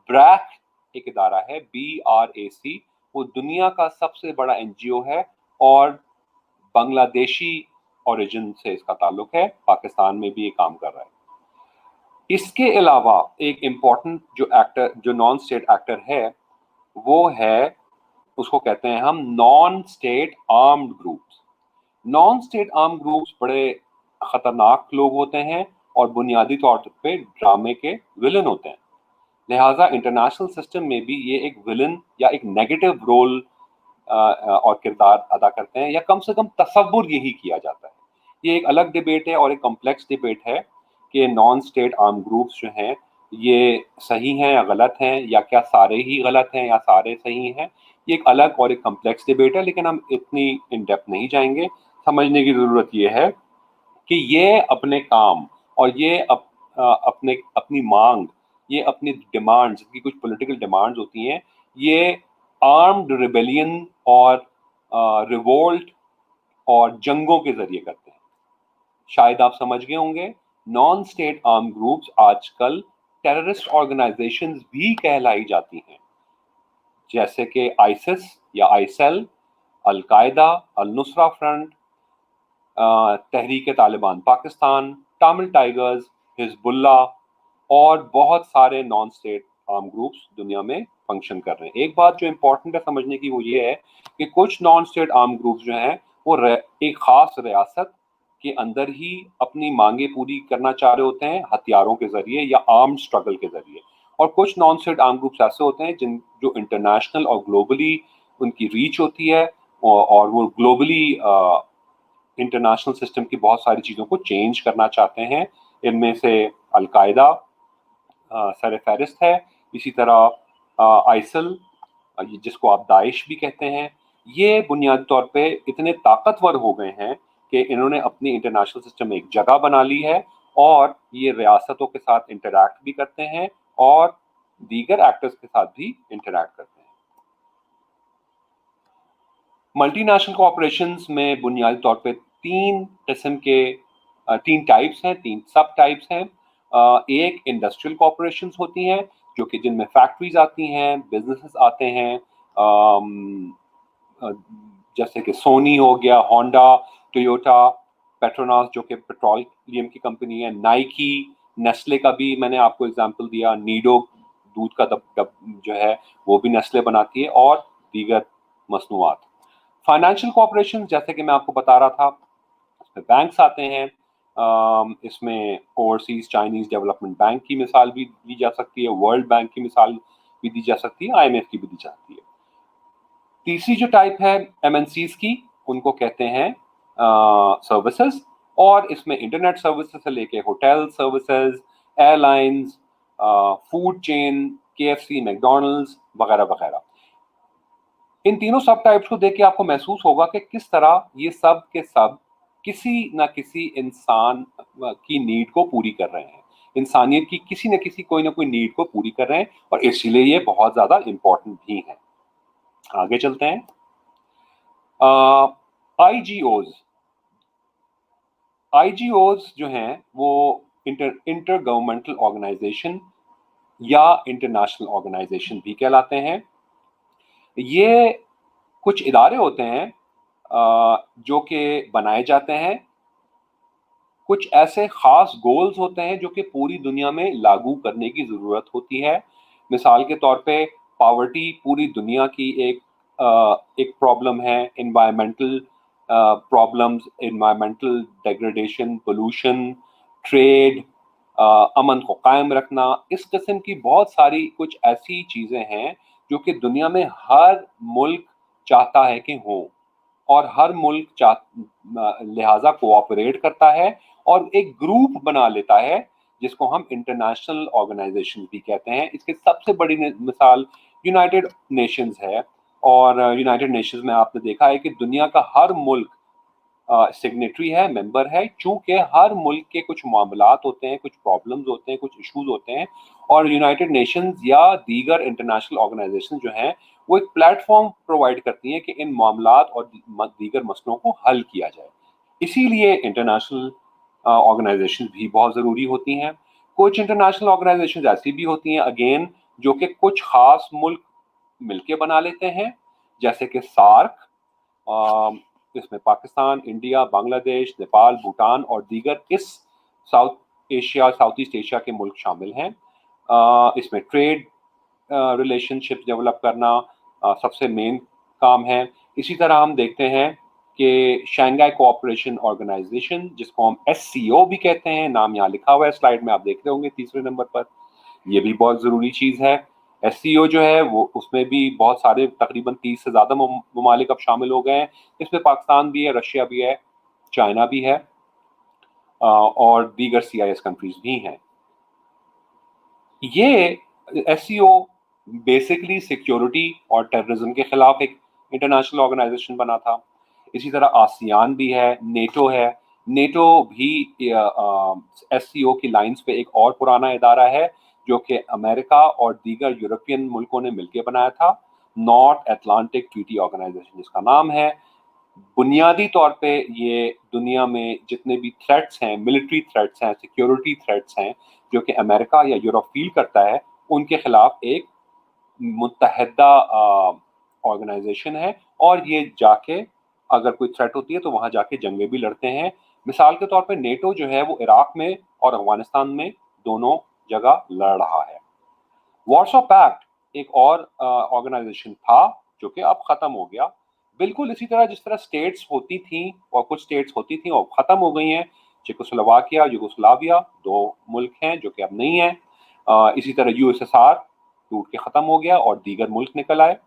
BRAC एक इदारा है, BRAC, वो दुनिया का सबसे बड़ा एनजीओ है और बांग्लादेशी ओरिजिन से इसका ताल्लुक है, पाकिस्तान में भी ये काम कर रहा है। इसके अलावा एक इम्पॉर्टेंट जो नॉन स्टेट एक्टर है वो है, उसको कहते हैं हम non state armed groups. Non state armed groups बड़े खतरनाक लोग होते हैं और बुनियादी तौर पे ड्रामे के विलन होते हैं। लिहाजा इंटरनेशनल सिस्टम में भी ये एक विलन या एक नेगेटिव रोल और किरदार अदा करते हैं, या कम से कम तसव्वुर यही किया जाता है। ये एक अलग डिबेट है और एक कॉम्प्लेक्स डिबेट है कि नॉन स्टेट आर्म ग्रुप्स जो हैं ये सही हैं या गलत हैं, या क्या सारे ही गलत हैं या सारे सही हैं। ये एक अलग और एक कॉम्प्लेक्स डिबेट है, लेकिन हम इतनी इन डेप्थ नहीं जाएंगे। समझने की ज़रूरत ये है कि ये अपने काम और ये अपनी मांग, ये अपनी डिमांड्स, की कुछ पॉलिटिकल डिमांड्स होती हैं, ये आर्म्ड रिबेलियन और रिवोल्ट और जंगों के जरिए करते हैं। शायद आप समझ गए होंगे, नॉन स्टेट आर्म ग्रुप्स आजकल टेररिस्ट ऑर्गेनाइजेशंस भी कहलाई जाती हैं, जैसे कि आइसिस या आईसेल, अल-कायदा, अल-नुसरा फ्रंट, तहरीक तालिबान पाकिस्तान, तामिल टाइगर्स, हिजबुल्ला और बहुत सारे नॉन स्टेट आर्म ग्रुप्स दुनिया में फंक्शन कर रहे हैं। एक बात जो इम्पोर्टेंट है समझने की वो ये है कि कुछ नॉन स्टेट आर्म ग्रुप्स जो हैं वो एक खास रियासत के अंदर ही अपनी मांगे पूरी करना चाह रहे होते हैं हथियारों के जरिए या आर्म्ड स्ट्रगल के जरिए, और कुछ नॉन स्टेट आर्म ग्रुप्स ऐसे होते हैं जो इंटरनेशनल और ग्लोबली उनकी रीच होती है और वो ग्लोबली इंटरनेशनल सिस्टम की बहुत सारी चीज़ों को चेंज करना चाहते हैं। इनमें से अल-कायदा सर फहरिस्त है, इसी तरह आइसिल जिसको आप दाइश भी कहते हैं। ये बुनियादी तौर पे इतने ताकतवर हो गए हैं कि इन्होंने अपनी इंटरनेशनल सिस्टम में एक जगह बना ली है और ये रियासतों के साथ इंटरैक्ट भी करते हैं और दीगर एक्टर्स के साथ भी इंटरैक्ट करते हैं। मल्टीनेशनल कॉर्पोरेशंस में बुनियादी तौर पे तीन टाइप्स हैं, तीन सब टाइप्स हैं। एक इंडस्ट्रियल कॉर्पोरेशंस होती हैं जो कि जिनमें फैक्ट्रीज आती हैं, बिजनेसेस आते हैं, जैसे कि सोनी हो गया, होंडा, टोयोटा, पेट्रोनास जो कि पेट्रोलियम की कंपनी है, नाइकी, नेस्ले का भी मैंने आपको एग्जांपल दिया, नीडो दूध का दब जो है वो भी नेस्ले बनाती है, और दीगर मसनूआत। फाइनेंशियल कॉर्पोरेशन जैसे कि मैं आपको बता रहा था, इसमें बैंक्स आते हैं, इसमें ओवरसीज चाइनीज डेवलपमेंट बैंक की मिसाल भी दी जा सकती है, वर्ल्ड बैंक की मिसाल भी दी जा सकती है, आईएमएफ की भी दी जाती है। तीसरी जो टाइप है एमएनसीज की, उनको कहते हैं सर्विसेज, और इसमें इंटरनेट सर्विसेज से लेके hotel services, airlines, food chain, KFC, McDonald's वगैरह वगैरह। इन तीनों सब टाइप्स को देख के आपको महसूस होगा कि किस तरह ये सब के सब किसी न किसी इंसान की नीड को पूरी कर रहे हैं, इंसानियत की किसी न किसी कोई ना कोई नीड को पूरी कर रहे हैं, और इसीलिए ये बहुत ज्यादा इंपॉर्टेंट भी है। आगे चलते हैं। आईजीओज आईजीओज जो हैं वो इंटर गवर्नमेंटल ऑर्गेनाइजेशन या इंटरनेशनल ऑर्गेनाइजेशन भी कहलाते हैं। ये कुछ इदारे होते हैं जो कि बनाए जाते हैं, कुछ ऐसे खास गोल्स होते हैं जो कि पूरी दुनिया में लागू करने की ज़रूरत होती है। मिसाल के तौर पे पॉवर्टी पूरी दुनिया की एक प्रॉब्लम है, environmental problems, environmental degradation, pollution, trade, अमन को कायम रखना, इस किस्म की बहुत सारी कुछ ऐसी चीज़ें हैं जो कि दुनिया में हर मुल्क चाहता है कि हों, और हर मुल्क लिहाजा कोऑपरेट करता है और एक ग्रुप बना लेता है जिसको हम इंटरनेशनल ऑर्गेनाइजेशन भी कहते हैं। इसकी सबसे बड़ी मिसाल यूनाइटेड नेशंस है, और यूनाइटेड नेशंस में आपने देखा है कि दुनिया का हर मुल्क सिग्नेटरी है, मेंबर है, चूंकि हर मुल्क के कुछ मामलात होते हैं, कुछ प्रॉब्लम्स होते हैं, कुछ इश्यूज होते हैं, और यूनाइटेड नेशंस या दीगर इंटरनेशनल ऑर्गेनाइजेशन जो हैं वो एक प्लेटफॉर्म प्रोवाइड करती हैं कि इन मामलात और दीगर मसलों को हल किया जाए। इसीलिए इंटरनेशनल ऑर्गेनाइजेशन भी बहुत ज़रूरी होती हैं। कुछ इंटरनेशनल ऑर्गेनाइजेशन ऐसी भी होती हैं अगेन जो कि कुछ खास मुल्क मिलके बना लेते हैं, जैसे कि सार्क, इसमें पाकिस्तान, इंडिया, बांग्लादेश, नेपाल, भूटान और दीगर इस साउथ ईस्ट एशिया के मुल्क शामिल हैं। इसमें ट्रेड रिलेशनशिप डेवलप करना सबसे मेन काम है। इसी तरह हम देखते हैं कि शंघाई कोऑपरेशन ऑर्गेनाइजेशन, जिसको हम एससीओ भी कहते हैं, नाम यहाँ लिखा हुआ है स्लाइड में, आप देख रहे होंगे तीसरे नंबर पर, ये भी बहुत ज़रूरी चीज़ है। एससीओ जो है वो उसमें भी बहुत सारे तकरीबन 30 से ज़्यादा ममालिक अब शामिल हो गए हैं। इसमें पाकिस्तान भी है, रशिया भी है, चाइना भी है, और दीगर सीआईएस कंट्रीज भी हैं। ये एससीओ बेसिकली सिक्योरिटी और टेररिज्म के खिलाफ एक इंटरनेशनल ऑर्गेनाइजेशन बना था। इसी तरह आसियान भी है, नेटो है। नेटो भी एससीओ की लाइंस पे एक और पुराना इदारा है जो कि अमेरिका और दीगर यूरोपियन मुल्कों ने मिलकर बनाया था, नॉर्थ अटलांटिक ट्रीटी ऑर्गेनाइजेशन जिसका नाम है। बुनियादी तौर पे ये दुनिया में जितने भी थ्रेट्स हैं, मिलिट्री थ्रेट्स हैं, सिक्योरिटी थ्रेट्स हैं, जो कि अमेरिका या यूरोप फील करता है, उनके खिलाफ एक मुत्तहदा ऑर्गेनाइजेशन है, और ये जाके अगर कोई थ्रेट होती है तो वहां जाके जंगें भी लड़ते हैं। मिसाल के तौर पे नेटो जो है वो इराक में और अफगानिस्तान में दोनों जगह लड़ रहा है। वॉर्सो पैक्ट एक और ऑर्गेनाइजेशन था जो कि अब खत्म हो गया। बिल्कुल इसी तरह जिस तरह स्टेट्स होती थी और कुछ स्टेट्स होती थी और खत्म हो गई हैं, चेकोस्लोवाकिया, यूगोस्लाविया, दो मुल्क हैं जो कि अब नहीं है। इसी तरह यूएसएसआर टूट के खत्म हो गया और दीगर मुल्क निकल आए।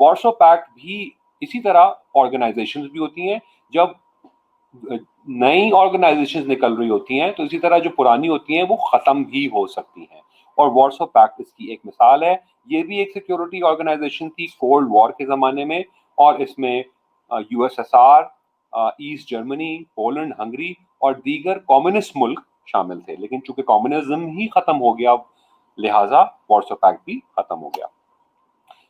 वॉर्सो पैक्ट भी इसी तरह ऑर्गेनाइजेशंस भी होती हैं, जब नई ऑर्गेनाइजेशंस निकल रही होती हैं तो इसी तरह जो पुरानी होती हैं वो खत्म भी हो सकती हैं, और वॉर्सो पैक्ट इसकी एक मिसाल है। ये भी एक सिक्योरिटी ऑर्गेनाइजेशन थी कोल्ड वॉर के ज़माने में, और इसमें USSR, east Germany, Poland, Hungary और दीगर कम्युनिस्ट मुल्क शामिल थे, लेकिन चूंकि कम्युनिज्म ही खत्म हो गया लिहाजा वॉर्सो पैक्ट भी खत्म हो गया।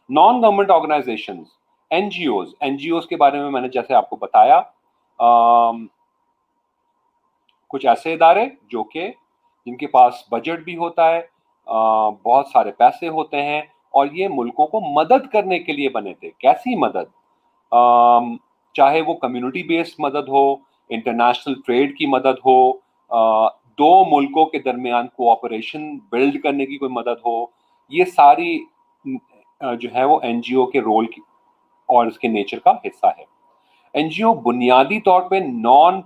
नॉन गवर्नमेंट ऑर्गेनाइजेशंस, एनजीओज के बारे में मैंने जैसे आपको बताया, कुछ ऐसे इदारे जिनके पास बजट भी होता है, बहुत सारे पैसे होते हैं اور یہ ملکوں کو مدد کرنے کے لیے بنے تھے. کیسی مدد؟ چاہے وہ کمیونٹی بیسڈ مدد ہو, انٹرنیشنل ٹریڈ کی مدد ہو, دو ملکوں کے درمیان کوآپریشن بلڈ کرنے کی کوئی مدد ہو, یہ ساری جو ہے وہ این جی او کے رول کی اور اس کے نیچر کا حصہ ہے. این جی او بنیادی طور پہ نان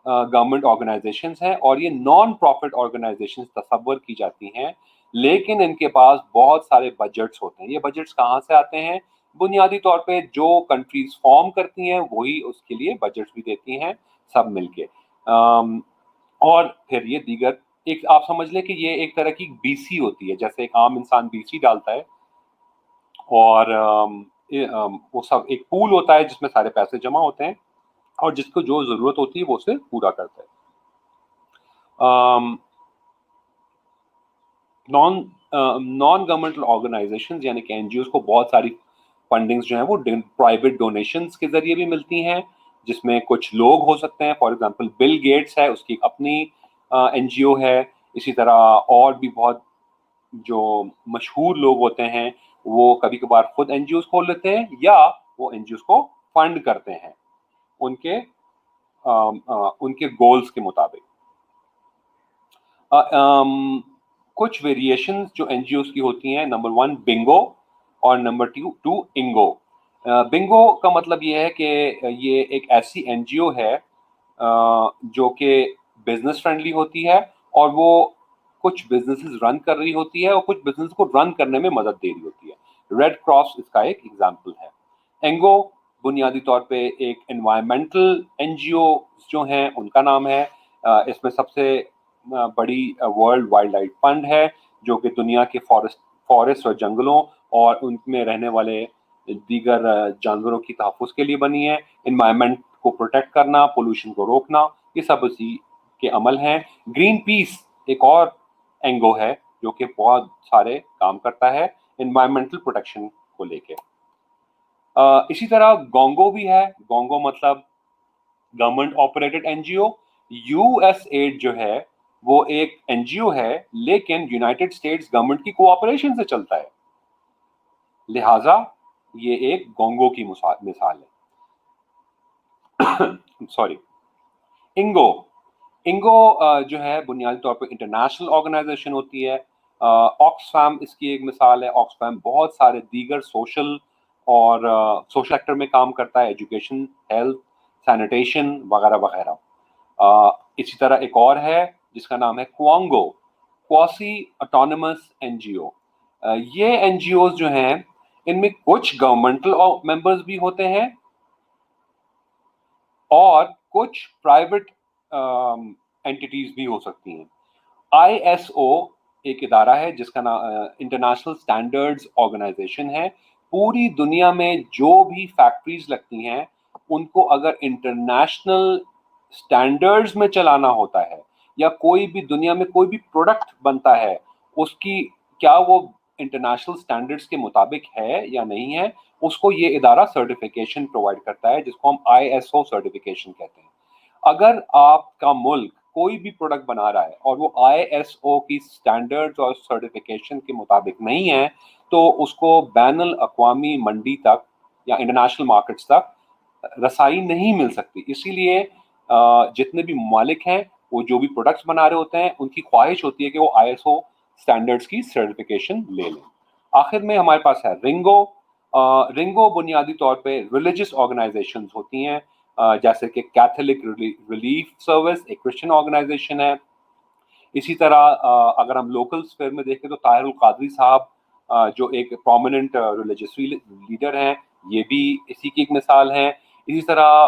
گورنمنٹ آرگنائزیشنز ہیں, اور یہ نان پروفٹ آرگنائزیشنز تصور کی جاتی ہیں, لیکن ان کے پاس بہت سارے بجٹس ہوتے ہیں. یہ بجٹس کہاں سے آتے ہیں؟ بنیادی طور پہ جو کنٹریز فارم کرتی ہیں وہی اس کے لیے بجٹس بھی دیتی ہیں, سب مل کے. اور پھر یہ دیگر, ایک آپ سمجھ لیں کہ یہ ایک طرح کی بی سی ہوتی ہے, جیسے ایک عام انسان بی سی ڈالتا ہے, اور وہ سب ایک پول ہوتا ہے جس میں سارے پیسے جمع ہوتے ہیں, اور جس کو جو ضرورت ہوتی ہے وہ اسے پورا کرتا ہے. نان گورنمنٹل آرگنائزیشنز یعنی کہ این جی اوز کو بہت ساری فنڈنگز جو ہیں وہ پرائیویٹ ڈونیشنز کے ذریعے بھی ملتی ہیں, جس میں کچھ لوگ ہو سکتے ہیں. فار ایگزامپل بل گیٹس ہے, اس کی اپنی این جی او ہے. اسی طرح اور بھی بہت جو مشہور لوگ ہوتے ہیں وہ کبھی کبھار خود این جی اوز کھول لیتے ہیں, یا وہ این جی اوز کو فنڈ کرتے ہیں ان کے گولز کے مطابق. کچھ ویریشنز جو این جی اوز کی ہوتی ہیں, نمبر 1 بنگو اور نمبر 2 انگو. بنگو کا مطلب یہ ہے کہ یہ ایک ایسی این جی او ہے جو کہ بزنس فرینڈلی ہوتی ہے, اور وہ کچھ بزنسز رن کر رہی ہوتی ہے اور کچھ بزنس کو رن کرنے میں مدد دے رہی ہوتی ہے. ریڈ کراس اس کا ایک ایگزامپل ہے. انگو بنیادی طور پہ ایک انوائرمنٹل این جی او جو ہیں ان کا نام ہے. اس میں سب سے بڑی ورلڈ وائلڈ لائف فنڈ ہے, جو کہ دنیا کے فارسٹ اور جنگلوں اور ان میں رہنے والے دیگر جانوروں کی تحفظ کے لیے بنی ہے. انوائرمنٹ کو پروٹیکٹ کرنا, پولوشن کو روکنا, یہ سب اسی کے عمل ہیں. گرین پیس ایک اور اینگو ہے جو کہ بہت سارے کام کرتا ہے انوائرمنٹل پروٹیکشن کو لے کے. اسی طرح گونگو بھی ہے. گونگو مطلب گورنمنٹ آپریٹڈ این جی او. یو ایس ایڈ جو ہے وہ ایک این جی او ہے, لیکن یونائٹڈ اسٹیٹس گورنمنٹ کی کوآپریشن سے چلتا ہے, لہٰذا یہ ایک گونگو کی مثال ہے. سوری. انگو جو ہے بنیادی طور پر انٹرنیشنل آرگنائزیشن ہوتی ہے. آکسفیم اس کی ایک مثال ہے. آکسفیم بہت سارے دیگر سوشل سیکٹر میں کام کرتا ہے, ایجوکیشن, ہیلتھ, سینیٹیشن وغیرہ وغیرہ. اسی طرح ایک اور ہے جس کا نام ہے کوانگو, کواسی آٹونومس این جی او. یہ این جی اوز جو ہیں ان میں کچھ گورنمنٹل ممبرز بھی ہوتے ہیں اور کچھ پرائیویٹ اینٹیٹیز بھی ہو سکتی ہیں. آئی ایس او ایک ادارہ ہے جس کا نام انٹرنیشنل اسٹینڈرڈز آرگنائزیشن ہے. پوری دنیا میں جو بھی فیکٹریز لگتی ہیں ان کو اگر انٹرنیشنل اسٹینڈرڈز میں چلانا ہوتا ہے, یا کوئی بھی دنیا میں کوئی بھی پروڈکٹ بنتا ہے اس کی کیا وہ انٹرنیشنل اسٹینڈرڈز کے مطابق ہے یا نہیں ہے, اس کو یہ ادارہ سرٹیفیکیشن پرووائڈ کرتا ہے, جس کو ہم آئی ایس او سرٹیفیکیشن کہتے ہیں. اگر آپ کا ملک کوئی بھی پروڈکٹ بنا رہا ہے اور وہ آئی ایس او کی سٹینڈرڈز اور سرٹیفیکیشن کے مطابق نہیں ہے, تو اس کو بین الاقوامی منڈی تک یا انٹرنیشنل مارکیٹس تک رسائی نہیں مل سکتی. اسی لیے جتنے بھی ممالک ہیں وہ جو بھی پروڈکٹس بنا رہے ہوتے ہیں ان کی خواہش ہوتی ہے کہ وہ آئی ایس او سٹینڈرڈز کی سرٹیفیکیشن لے لیں. آخر میں ہمارے پاس ہے رنگو. رنگو بنیادی طور پہ ریلیجس آرگنائزیشنز ہوتی ہیں, جیسے کہ کیتھولک ریلیف سروس ایک کرسچن آرگنائزیشن ہے. اسی طرح اگر ہم لوکل اسفیئر میں دیکھیں تو طاہر القادری صاحب جو ایک پرومیننٹ ریلیجس لیڈر ہیں, یہ بھی اسی کی ایک مثال ہے. اسی طرح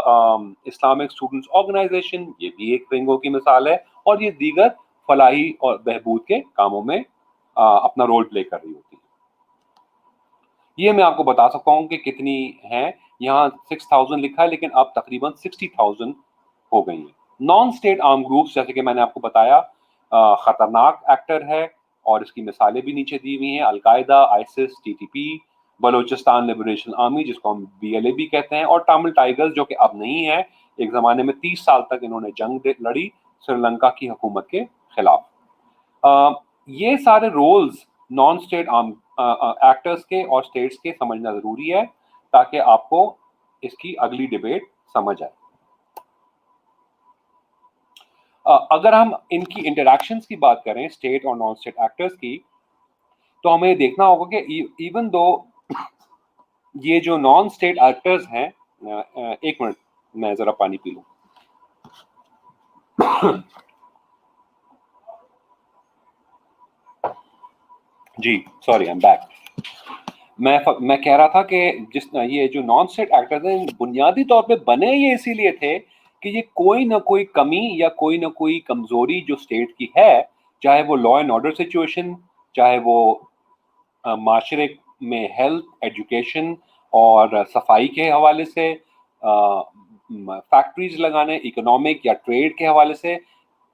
اسلامک اسٹوڈنٹس آرگنائزیشن, یہ بھی ایک رنگو کی مثال ہے, اور یہ دیگر فلاحی اور بہبود کے کاموں میں اپنا رول پلے کر رہی ہوتی ہے. یہ میں آپ کو بتا سکتا ہوں کہ کتنی ہیں. یہاں 6000 لکھا ہے, لیکن اب تقریباً 60,000 ہو گئی ہیں. نان اسٹیٹ آرم گروپس, جیسے کہ میں نے آپ کو بتایا, خطرناک ایکٹر ہے, اور اس کی مثالیں بھی نیچے دی ہوئی ہیں. Al Qaeda, ISIS, T T P, Balochistan liberation army جس کو ہم بی ایل اے بھی کہتے ہیں, اور ٹامل ٹائیگرز جو کہ اب نہیں ہے. ایک زمانے میں 30 سال تک انہوں نے جنگ لڑی سری لنکا کی حکومت کے خلاف. یہ سارے رولز نان اسٹیٹ آرم ایکٹرز کے اور اسٹیٹس کے سمجھنا ضروری ہے تاکہ آپ کو اس کی اگلی ڈبیٹ سمجھ آئے. اگر ہم ان کی انٹریکشنز کی بات کریں اسٹیٹ اور نان اسٹیٹ ایکٹرز کی, تو ہمیں دیکھنا ہوگا کہ ایون دو یہ جو نان اسٹیٹ ایکٹرز ہیں, ایک منٹ میں ذرا پانی پی لوں. جی سوری, I'm back. میں کہہ رہا تھا کہ یہ جو نان اسٹیٹ ایکٹرز ہیں بنیادی طور پہ بنے یہ اسی لیے تھے کہ یہ کوئی نہ کوئی کمی یا کوئی نہ کوئی کمزوری جو اسٹیٹ کی ہے, چاہے وہ لا اینڈ آرڈر سچویشن, چاہے وہ معاشرے میں ہیلتھ, ایجوکیشن اور صفائی کے حوالے سے, فیکٹریز لگانے, اکنامک یا ٹریڈ کے حوالے سے,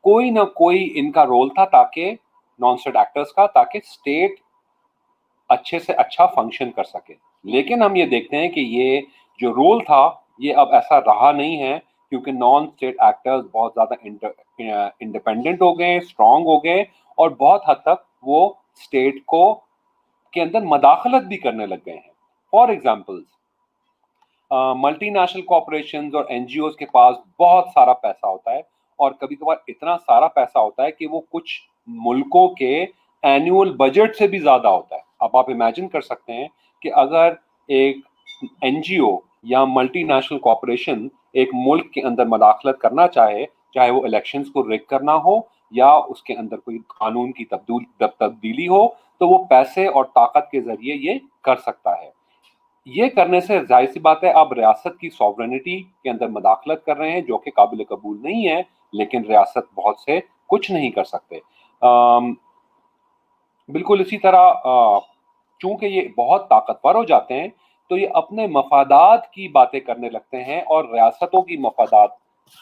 کوئی نہ کوئی ان کا رول تھا تاکہ نان اسٹیٹ ایکٹرز کا, تاکہ اسٹیٹ اچھے سے اچھا فنکشن کر سکے. لیکن ہم یہ دیکھتے ہیں کہ یہ جو رول تھا یہ اب ایسا رہا نہیں ہے, کیونکہ نان اسٹیٹ ایکٹرز بہت زیادہ انڈیپینڈنٹ ہو گئے, اسٹرانگ ہو گئے, اور بہت حد تک وہ اسٹیٹ کو کے اندر مداخلت بھی کرنے لگ گئے ہیں. For example, multi national corporations اور این جی اوز کے پاس بہت سارا پیسہ ہوتا ہے, اور کبھی کبھار اتنا سارا پیسہ ہوتا ہے کہ وہ کچھ ملکوں کے اینیول بجٹ سے بھی زیادہ ہوتا ہے. اب آپ امیجن کر سکتے ہیں کہ اگر ایک این جی او یا ملٹی نیشنل کارپوریشن ایک ملک کے اندر مداخلت کرنا چاہے, چاہے وہ الیکشنز کو ریگ کرنا ہو یا اس کے اندر کوئی قانون کی تبدیلی ہو, تو وہ پیسے اور طاقت کے ذریعے یہ کر سکتا ہے. یہ کرنے سے ظاہر سی بات ہے آپ ریاست کی سوورنٹی کے اندر مداخلت کر رہے ہیں, جو کہ قابل قبول نہیں ہے, لیکن ریاست بہت سے کچھ نہیں کر سکتے. بالکل اسی طرح چونکہ یہ بہت طاقتور ہو جاتے ہیں تو یہ اپنے مفادات کی باتیں کرنے لگتے ہیں اور ریاستوں کی مفادات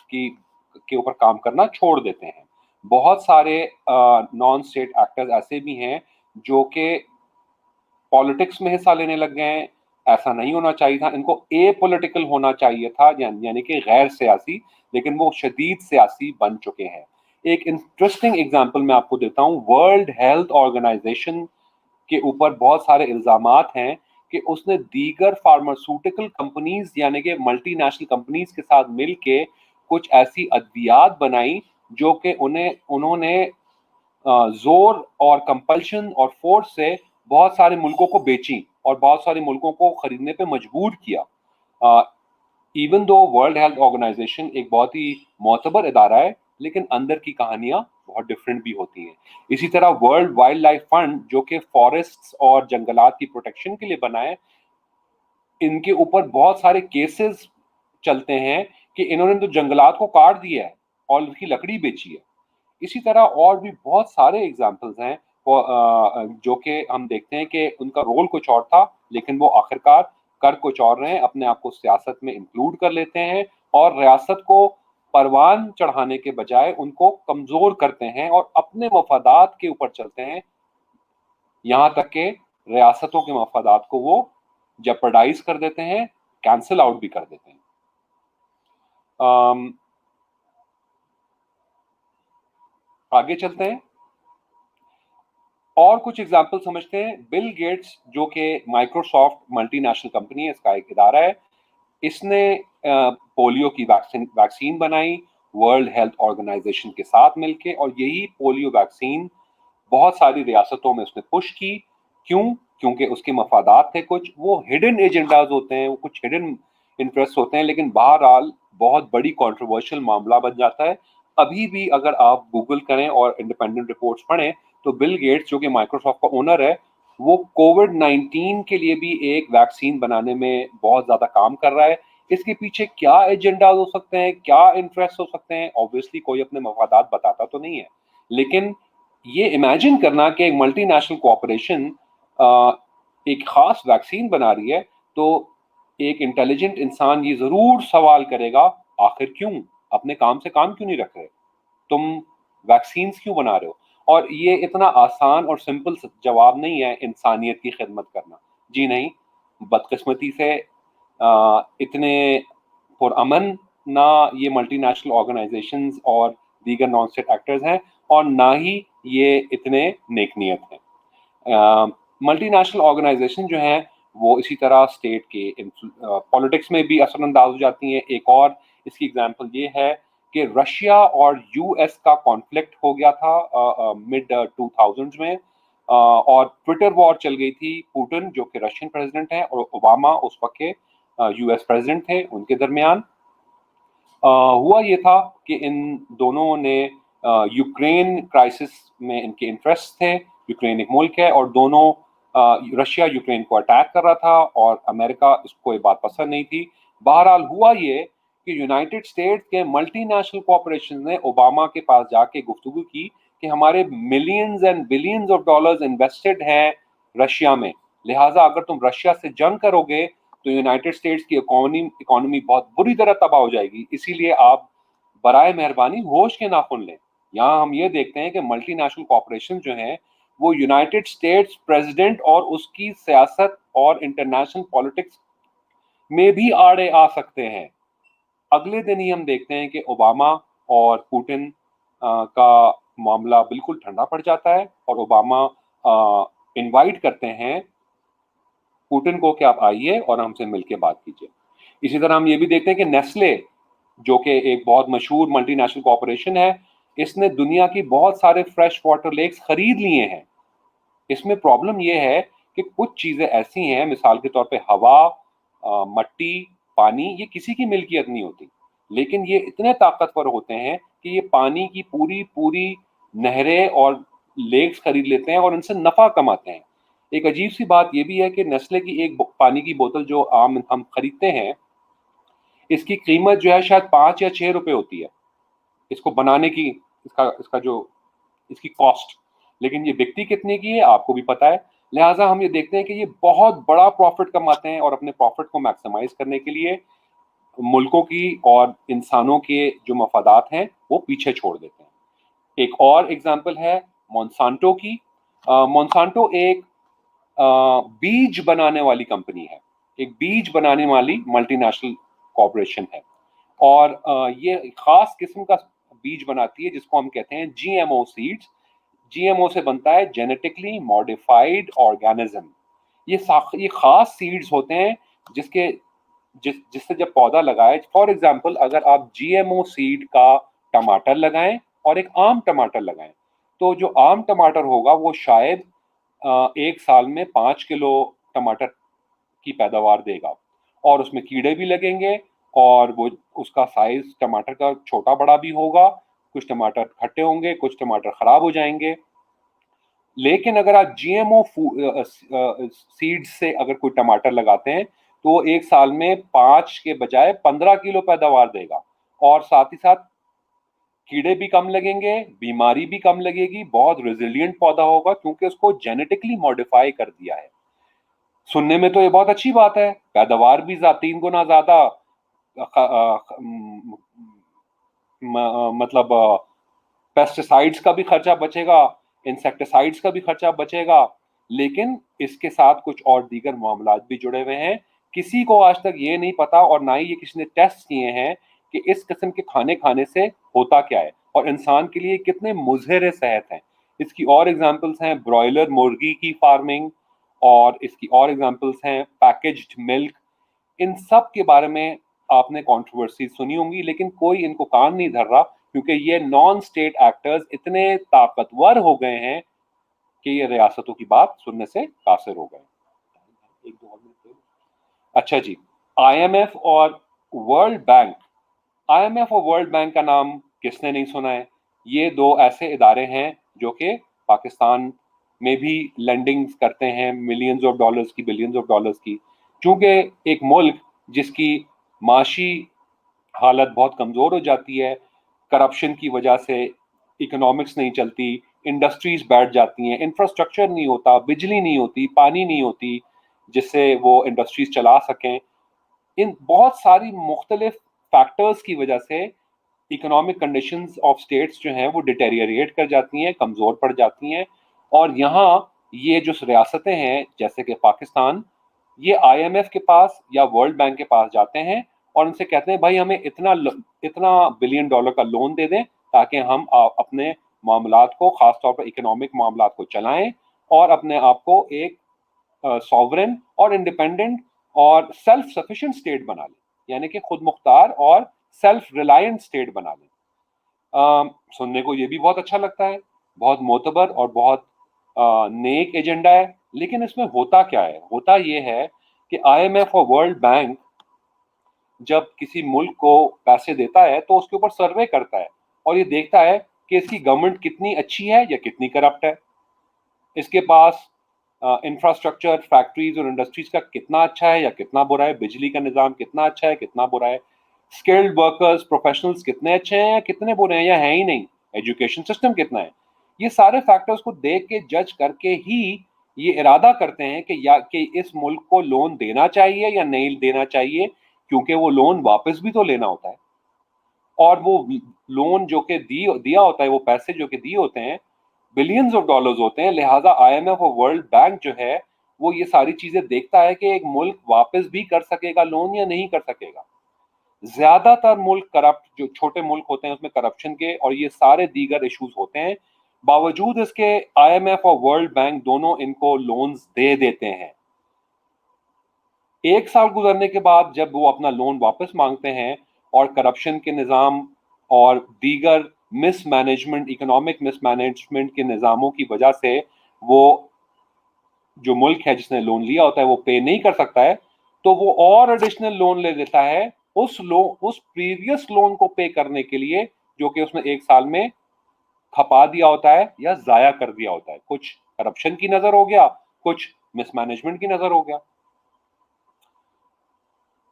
کے اوپر کام کرنا چھوڑ دیتے ہیں. بہت سارے نان اسٹیٹ ایکٹرز ایسے بھی ہیں جو کہ پالیٹکس میں حصہ لینے لگ گئے ہیں. ایسا نہیں ہونا چاہیے تھا, ان کو اے پولیٹیکل ہونا چاہیے تھا, یعنی کہ غیر سیاسی, لیکن وہ شدید سیاسی بن چکے ہیں. ایک انٹرسٹنگ ایگزامپل میں آپ کو دیتا ہوں. ورلڈ ہیلتھ آرگنائزیشن کے اوپر بہت سارے الزامات ہیں کہ اس نے دیگر فارماسیوٹیکل کمپنیز یعنی کہ ملٹی نیشنل کمپنیز کے ساتھ مل کے کچھ ایسی ادویات بنائی جو کہ انہوں نے زور اور کمپلشن اور فورس سے بہت سارے ملکوں کو بیچی اور بہت سارے ملکوں کو خریدنے پہ مجبور کیا. Even though World Health Organisation ایک بہت ہی معتبر ادارہ ہے, لیکن اندر کی کہانیاں بہت ڈفرینٹ بھی ہوتی ہیں. اسی طرح ورلڈ وائلڈ لائف فنڈ جو کہ فارسٹ اور جنگلات کی پروٹیکشن کے لیے بنا ہے, ان کے اوپر بہت سارے کیسز چلتے ہیں کہ انہوں نے تو جنگلات کو کاٹ دیا ہے اور اس کی لکڑی بیچی ہے. اسی طرح اور بھی بہت سارے ایگزامپلز ہیں جو کہ ہم دیکھتے ہیں کہ ان کا رول کچھ اور تھا, لیکن وہ آخرکار کر کچھ اور رہے ہیں, اپنے آپ کو سیاست میں انکلوڈ کر لیتے ہیں اور ریاست کو پروان چڑھانے کے بجائے ان کو کمزور کرتے ہیں اور اپنے مفادات کے اوپر چلتے ہیں, یہاں تک کہ ریاستوں کے مفادات کو وہ جپرڈائز کر دیتے ہیں, کینسل آؤٹ بھی کر دیتے ہیں. آگے چلتے ہیں اور کچھ ایگزامپل سمجھتے ہیں. بل گیٹس جو کہ مائکروسافٹ ملٹی نیشنل کمپنی ہے, اس کا ایک ادارہ ہے, اس نے پولیو کی ویکسین بنائی ورلڈ ہیلتھ آرگنائزیشن کے ساتھ مل کے, اور یہی پولیو ویکسین بہت ساری ریاستوں میں اس نے پش کی. کیوں؟ کیونکہ اس کے مفادات تھے کچھ, وہ ہڈن ایجنڈاز ہوتے ہیں, وہ کچھ ہڈن انٹرسٹ ہوتے ہیں, لیکن بہرحال بہت بڑی کنٹروورشل معاملہ بن جاتا ہے. ابھی بھی اگر آپ گوگل کریں اور انڈیپینڈنٹ رپورٹس پڑھیں تو بل گیٹس جو کہ مائکروسافٹ کا اونر ہے, وہ کووڈ-19 کے لیے بھی ایک ویکسین بنانے میں بہت زیادہ کام کر رہا ہے. اس کے پیچھے کیا ایجنڈاز ہو سکتے ہیں, کیا انٹرسٹ ہو سکتے ہیں, obviously کوئی اپنے مفادات بتاتا تو نہیں ہے, لیکن یہ امیجن کرنا کہ ایک ملٹی نیشنل کارپوریشن ایک خاص ویکسین بنا رہی ہے, تو ایک انٹیلیجنٹ انسان یہ ضرور سوال کرے گا, آخر کیوں, اپنے کام سے کام کیوں نہیں رکھ رہے, تم ویکسینز کیوں بنا رہے ہو. اور یہ اتنا آسان اور سمپل جواب نہیں ہے انسانیت کی خدمت کرنا. جی نہیں, بدقسمتی سے اتنے پرامن نہ یہ ملٹی نیشنل آرگنائزیشنز اور دیگر نان اسٹیٹ ایکٹرز ہیں, اور نہ ہی یہ اتنے نیک نیت ہیں. ملٹی نیشنل آرگنائزیشن جو ہیں وہ اسی طرح اسٹیٹ کے پالیٹکس میں بھی اثر انداز ہو جاتی ہیں. ایک اور اس کی اگزامپل یہ ہے کہ رشیا اور یو ایس کا کانفلکٹ ہو گیا تھا مڈ 2000 میں, اور ٹویٹر وار چل گئی تھی. پوٹن جو کہ رشین پریزیڈنٹ ہیں اور اوباما اس وقت کے یو ایس پریزیڈنٹ تھے, ان کے درمیان ہوا یہ تھا کہ ان دونوں نے یوکرین کرائسس میں ان کے انٹرسٹ تھے. یوکرین ایک ملک ہے اور دونوں رشیا یوکرین کو اٹیک کر رہا تھا اور امریکہ اس کو یہ بات پسند نہیں تھی. بہرحال ہوا یہ کہ یونائٹڈ اسٹیٹس کے ملٹی نیشنل کارپوریشن نے اوباما کے پاس جا کے گفتگو کی کہ ہمارے millions and billions of dollars invested ہیں رشیا میں, لہٰذا اگر تم رشیا سے جنگ کرو گے تو یونائٹڈ اسٹیٹس کی اکانومی بہت بری طرح تباہ ہو جائے گی, اسی لیے آپ برائے مہربانی ہوش کے ناخن لیں. یہاں ہم یہ دیکھتے ہیں کہ ملٹی نیشنل کارپوریشن جو ہیں وہ یونائٹڈ اسٹیٹس پریزیڈنٹ اور اس کی سیاست اور انٹرنیشنل پالیٹکس میں بھی آڑے آ سکتے ہیں. اگلے دن ہی ہم دیکھتے ہیں کہ اوباما اور پوٹن کا معاملہ بالکل ٹھنڈا پڑ جاتا ہے اور اوباما انوائٹ کرتے ہیں پوٹن کو کہ آپ آئیے اور ہم سے مل کے بات کیجیے. اسی طرح ہم یہ بھی دیکھتے ہیں کہ نیسلے جو کہ ایک بہت مشہور ملٹی نیشنل کارپوریشن ہے, اس نے دنیا کی بہت سارے فریش واٹر لیکس خرید لیے ہیں. اس میں پرابلم یہ ہے کہ کچھ چیزیں ایسی ہیں, مثال کے طور پہ ہوا, مٹی, پانی, یہ کسی کی ملکیت نہیں ہوتی, لیکن یہ اتنے طاقتور ہوتے ہیں کہ یہ پانی کی پوری نہریں اور لیکس خرید لیتے ہیں اور ان سے نفع کماتے ہیں. ایک عجیب سی بات یہ بھی ہے کہ نیسلے کی ایک پانی کی بوتل جو عام ہم خریدتے ہیں, اس کی قیمت جو ہے شاید 5 یا 6 روپے ہوتی ہے اس کو بنانے کی, اس کا جو اس کی کاسٹ, لیکن یہ بکتی کتنے کی ہے آپ کو بھی پتا ہے. لہٰذا ہم یہ دیکھتے ہیں کہ یہ بہت بڑا پروفٹ کماتے ہیں اور اپنے پروفٹ کو میکسیمائز کرنے کے لیے ملکوں کی اور انسانوں کے جو مفادات ہیں وہ پیچھے چھوڑ دیتے ہیں. ایک اور ایگزامپل ہے مونسانٹو کی. مونسانٹو ایک بیج بنانے والی کمپنی ہے, ایک بیج بنانے والی ملٹی نیشنل کارپوریشن ہے, اور یہ خاص قسم کا بیج بناتی ہے جس کو ہم کہتے ہیں G M O seeds. G M O سے بنتا ہے جینیٹکلی ماڈیفائڈ آرگینزم. یہ خاص سیڈز ہوتے ہیں جس سے جب پودا لگائے, فار ایگزامپل اگر آپ جی ایم او سیڈ کا ٹماٹر لگائیں اور ایک عام ٹماٹر لگائیں, تو جو عام ٹماٹر ہوگا وہ شاید 1 سال میں 5 کلو ٹماٹر کی پیداوار دے گا, اور اس میں کیڑے بھی لگیں گے اور وہ اس کا سائز ٹماٹر کا چھوٹا بڑا بھی ہوگا, کچھ ٹماٹر کھٹے ہوں گے, کچھ ٹماٹر خراب ہو جائیں گے. لیکن اگر آپ جی ایم او سیڈ سے اگر کوئی ٹماٹر لگاتے ہیں تو وہ 1 سال میں 5 کے بجائے 15 کلو پیداوار دے گا, اور ساتھ ہی ساتھ کیڑے بھی کم لگیں گے, بیماری بھی کم لگے گی, بہت ریزیلینٹ پودا ہوگا کیونکہ اس کو جینیٹکلی ماڈیفائی کر دیا ہے. سننے میں تو یہ بہت اچھی بات ہے, پیداوار بھی 3 گنا زیادہ, مطلب پیسٹیسائڈز کا بھی خرچہ بچے گا, انسیکٹیسائڈز کا بھی خرچہ بچے گا, لیکن اس کے ساتھ کچھ اور دیگر معاملات بھی جڑے ہوئے ہیں. کسی کو آج تک یہ نہیں پتا اور نہ ہی یہ کسی نے ٹیسٹ کیے ہیں کہ اس قسم کے کھانے سے ہوتا کیا ہے اور انسان کے لیے کتنے مضر صحت ہیں. اس کی اور ایگزامپلس ہیں برائلر مرغی کی فارمنگ, اور اس کی اور ایگزامپلس ہیں پیکجڈ ملک. ان سب کے بارے میں آپ نے کنٹروورسی سنی ہوں گی, لیکن کوئی ان کو کان نہیں دھر رہا کیونکہ یہ نان اسٹیٹ ایکٹرز اتنے طاقتور ہو گئے ہیں کہ یہ ریاستوں کی بات سننے سے قاصر ہو گئے. اچھا جی, آئی ایم ایف اور World Bank. I M F اور ورلڈ بینک کا نام کس نے نہیں سنا ہے؟ یہ 2 ایسے ادارے ہیں جو کہ پاکستان میں بھی لینڈنگ کرتے ہیں, ملینز آف ڈالرز کی, بلینز آف ڈالرز کی. چونکہ ایک ملک جس کی معاشی حالت بہت کمزور ہو جاتی ہے, کرپشن کی وجہ سے اکنامکس نہیں چلتی, انڈسٹریز بیٹھ جاتی ہیں, انفراسٹرکچر نہیں ہوتا, بجلی نہیں ہوتی, پانی نہیں ہوتی جس سے وہ انڈسٹریز چلا سکیں. ان بہت ساری مختلف فیکٹرز کی وجہ سے اکنامک کنڈیشنز آف اسٹیٹس جو ہیں وہ ڈیٹیریریٹ کر جاتی ہیں, کمزور پڑ جاتی ہیں. اور یہاں یہ جو ریاستیں ہیں جیسے کہ پاکستان, یہ آئی ایم ایف کے پاس یا ورلڈ بینک کے پاس جاتے ہیں اور ان سے کہتے ہیں بھائی ہمیں اتنا بلین ڈالر کا لون دے دیں تاکہ ہم اپنے معاملات کو, خاص طور پر اکنامک معاملات کو چلائیں اور اپنے آپ کو ایک सॉवरेन और इंडिपेंडेंट और सेल्फ सफिशिएंट स्टेट बना लें, यानी कि खुद मुख्तार और सेल्फ रिलायंट स्टेट बना लें। सुनने को ये भी बहुत अच्छा लगता है, बहुत मोतबर और बहुत नेक एजेंडा है, लेकिन इसमें होता क्या है? होता ये है कि आईएमएफ और वर्ल्ड बैंक जब किसी मुल्क को पैसे देता है तो उसके ऊपर सर्वे करता है और ये देखता है कि इसकी गवर्नमेंट कितनी अच्छी है या कितनी करप्ट है, इसके पास इंफ्रास्ट्रक्चर, फैक्ट्रीज और इंडस्ट्रीज का कितना अच्छा है या कितना बुरा है, बिजली का निज़ाम कितना अच्छा है कितना बुरा है, स्किल्ड वर्कर्स, प्रोफेशनल्स कितने अच्छे हैं या कितने बुरे हैं या हैं ही नहीं, एजुकेशन सिस्टम कितना है। ये सारे फैक्टर्स को देख के, जज करके ही ये इरादा करते हैं कि या कि इस मुल्क को लोन देना चाहिए या नहीं देना चाहिए, क्योंकि वो लोन वापस भी तो लेना होता है, और वो लोन जो कि दिया होता है, वो पैसे जो कि दिए होते हैं, बिलियंस ऑफ डॉलर्स होते हैं। लिहाजा आईएमएफ और वर्ल्ड बैंक जो है वो ये सारी चीजें देखता है कि एक मुल्क वापस भी कर सकेगा लोन या नहीं कर सकेगा। ज्यादातर मुल्क करप्ट, जो छोटे मुल्क होते हैं उसमें करप्शन के और ये सारे दीगर इश्यूज होते हैं, बावजूद इसके आईएमएफ और वर्ल्ड बैंक दोनों इनको लोन्स दे देते हैं। एक साल गुजरने के बाद जब वो अपना लोन वापस मांगते हैं और करप्शन के निज़ाम और दीगर मिसमैनेजमेंट, इकोनॉमिक मिसमैनेजमेंट के निज़ामों की वजह से वो जो मुल्क है जिसने लोन लिया होता है वो पे नहीं कर सकता है, तो वो और एडिशनल लोन ले लेता है उस प्रीवियस लोन को पे करने के लिए जो कि उसने एक साल में खपा दिया होता है या जाया कर दिया होता है। कुछ करप्शन की नजर हो गया, कुछ मिसमैनेजमेंट की नजर हो गया।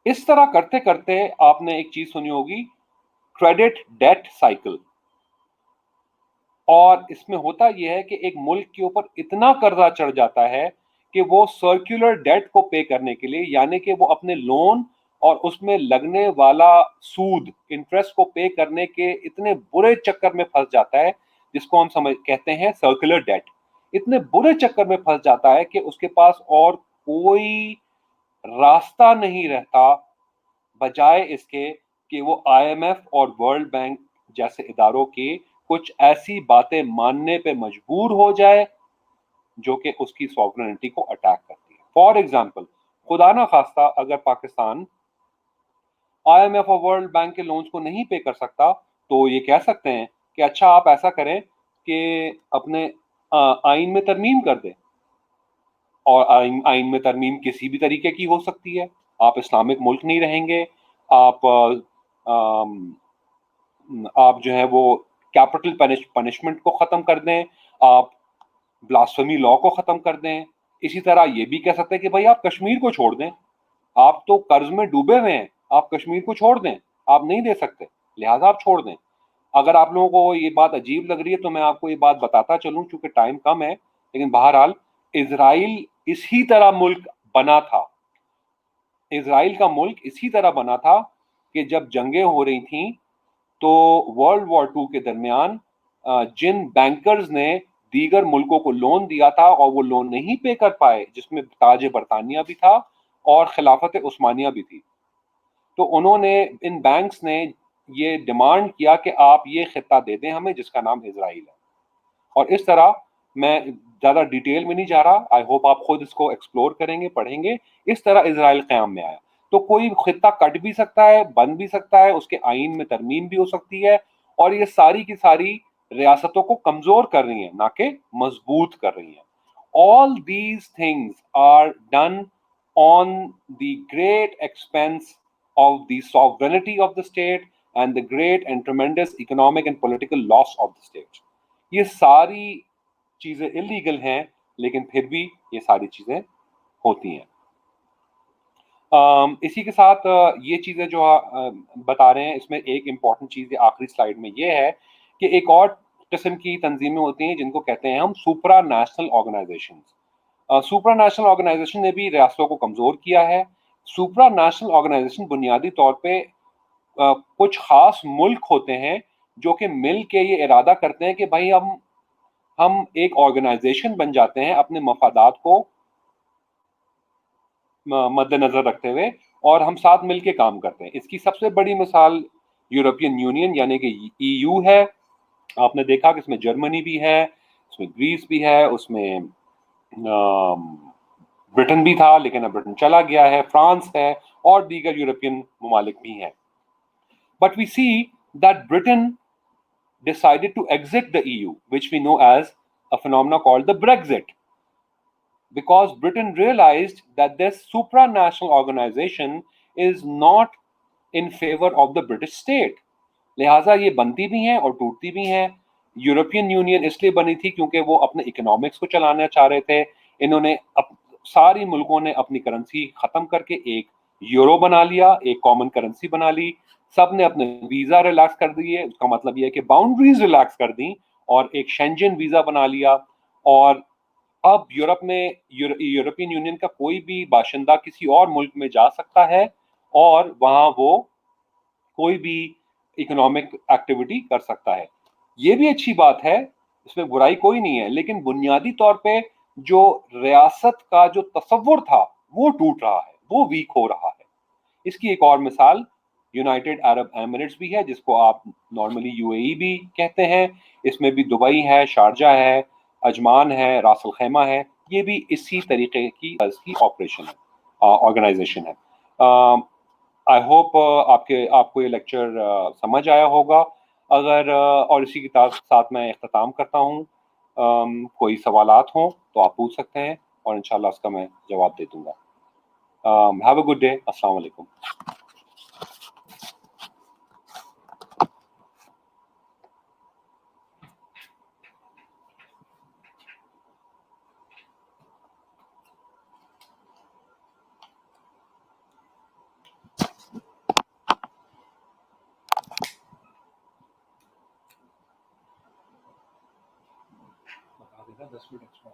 इस तरह करते करते आपने एक चीज सुनी होगी, क्रेडिट डेट साइकिल। और इसमें होता यह है कि एक मुल्क के ऊपर इतना कर्जा चढ़ जाता है कि वो सर्कुलर डेट को पे करने के लिए, यानी कि वो अपने लोन और उसमें लगने वाला सूद, इंटरेस्ट को पे करने के इतने बुरे चक्कर में फंस जाता है, जिसको हम समझ कहते हैं सर्कुलर डेट। इतने बुरे चक्कर में फंस जाता है कि उसके पास और कोई रास्ता नहीं रहता बजाय इसके कि वो आईएमएफ और वर्ल्ड बैंक जैसे इदारों की कुछ ऐसी बातें मानने पे मजबूर हो जाए जो कि उसकी सॉवरेनिटी को अटैक करती है। फॉर एग्जाम्पल, खुदा ना खास्ता अगर पाकिस्तान आईएमएफ और वर्ल्ड बैंक के लोन्स को नहीं पे कर सकता, तो ये कह सकते हैं कि अच्छा आप ऐसा करें कि अपने आइन में तरमीम कर दें। और आइन में तरमीम किसी भी तरीके की हो सकती है। आप इस्लामिक मुल्क नहीं रहेंगे, आप आप जो है वो कैपिटल पनिशमेंट को ख़त्म कर दें, आप ब्लास्फेमी लॉ को ख़त्म कर दें। इसी तरह ये भी कह सकते हैं कि भाई आप कश्मीर को छोड़ दें, आप तो कर्ज में डूबे हुए हैं, आप कश्मीर को छोड़ दें, आप नहीं दे सकते, लिहाजा आप छोड़ दें। अगर आप लोगों को ये बात अजीब लग रही है तो मैं आपको ये बात बताता चलूं, चूंकि टाइम कम है, लेकिन बहरहाल इसराइल इसी तरह मुल्क बना था। इसराइल का मुल्क इसी तरह बना था कि जब जंगें हो रही थीं तो वर्ल्ड वॉर टू के दरमियान जिन बैंकर्स ने दीगर मुल्कों को लोन दिया था और वो लोन नहीं पे कर पाए, जिसमें ताज बरतानिया भी था और खिलाफत उस्मानिया भी थी, तो उन्होंने, इन बैंक्स ने ये डिमांड किया कि आप ये खिता दे दें हमें जिसका नाम इसराइल है। और इस तरह, मैं ज़्यादा डिटेल में नहीं जा रहा, आई होप आप खुद इसको एक्सप्लोर करेंगे, पढ़ेंगे। इस तरह इसराइल क़याम में आया। तो कोई खिता कट भी सकता है, बन भी सकता है, उसके आइन में तरमीम भी हो सकती है, और ये सारी की सारी रियासतों को कमज़ोर कर रही हैं, ना कि मजबूत कर रही हैं। All these things are done on the great expense of the sovereignty of the state and the great and tremendous economic and political loss of the state. ये सारी चीजें इलीगल हैं, लेकिन फिर भी ये सारी चीजें होती हैं। इसी के साथ ये चीजें जो बता रहे हैं, इसमें एक इम्पॉर्टेंट चीज आखिरी स्लाइड में ये है कि एक और किस्म की तंजीमें होती हैं जिनको कहते हैं हम सुप्रा नेशनल ऑर्गेनाइजेशन। सुप्रा नेशनल ऑर्गेनाइजेशन ने भी रियासतों को कमजोर किया है। सुप्रा नेशनल ऑर्गेनाइजेशन बुनियादी तौर पे कुछ खास मुल्क होते हैं जो कि मिल के ये इरादा करते हैं कि भाई हम एक ऑर्गेनाइजेशन बन जाते हैं अपने मफादात को मद्देनजर रखते हुए, और हम साथ मिलके काम करते हैं। इसकी सबसे बड़ी मिसाल यूरोपियन यूनियन यानी कि ईयू है। आपने देखा कि इसमें जर्मनी भी है, उसमें ग्रीस भी है, उसमें ब्रिटेन भी था लेकिन अब ब्रिटेन चला गया है, फ्रांस है और दीगर यूरोपियन ममालिक भी हैं. But we see that Britain decided to exit the EU, which we know as a phenomena called the Brexit, because Britain realized that this supranational organization is not in favor of the British state. लिहाजा ये बनती भी हैं और टूटती भी हैं. European union इसलिए बनी थी क्योंकि वो अपने इकोनॉमिक्स को चलाना चाह रहे थे. इन्होंने सारी मुल्कों ने अपनी करेंसी खत्म करके एक यूरो बना लिया, एक कॉमन करेंसी बना ली. सब ने अपने वीजा रिलैक्स कर दिए. उसका मतलब ये है कि बाउंड्रीज रिलैक्स कर दी और एक शेंजन वीजा बना लिया. और अब यूरोप में यूरोपियन यूनियन का कोई भी बाशिंदा किसी और मुल्क में जा सकता है और वहां वो कोई भी इकोनॉमिक एक्टिविटी कर सकता है. ये भी अच्छी बात है, इसमें बुराई कोई नहीं है, लेकिन बुनियादी तौर पे जो रियासत का जो तसव्वुर था वो टूट रहा है, वो वीक हो रहा है. इसकी एक और मिसाल यूनाइटेड अरब एमिरेट्स भी है, जिसको आप नॉर्मली यूएई भी कहते हैं. इसमें भी दुबई है, शारजा है, अजमान है, रास अल खैमा है. ये भी इसी तरीके की ऑपरेशन है, ऑर्गेनाइजेशन है. आई होप आपको ये लेक्चर समझ आया होगा. अगर और इसी के साथ मैं इख्तिताम करता हूँ. कोई सवालात हों तो आप पूछ सकते हैं और इंशाल्लाह उसका मैं जवाब दे दूंगा. Have a good day. अस्सलाम वालेकुम. बता देगा 10 मिनट एक्स्ट्रा.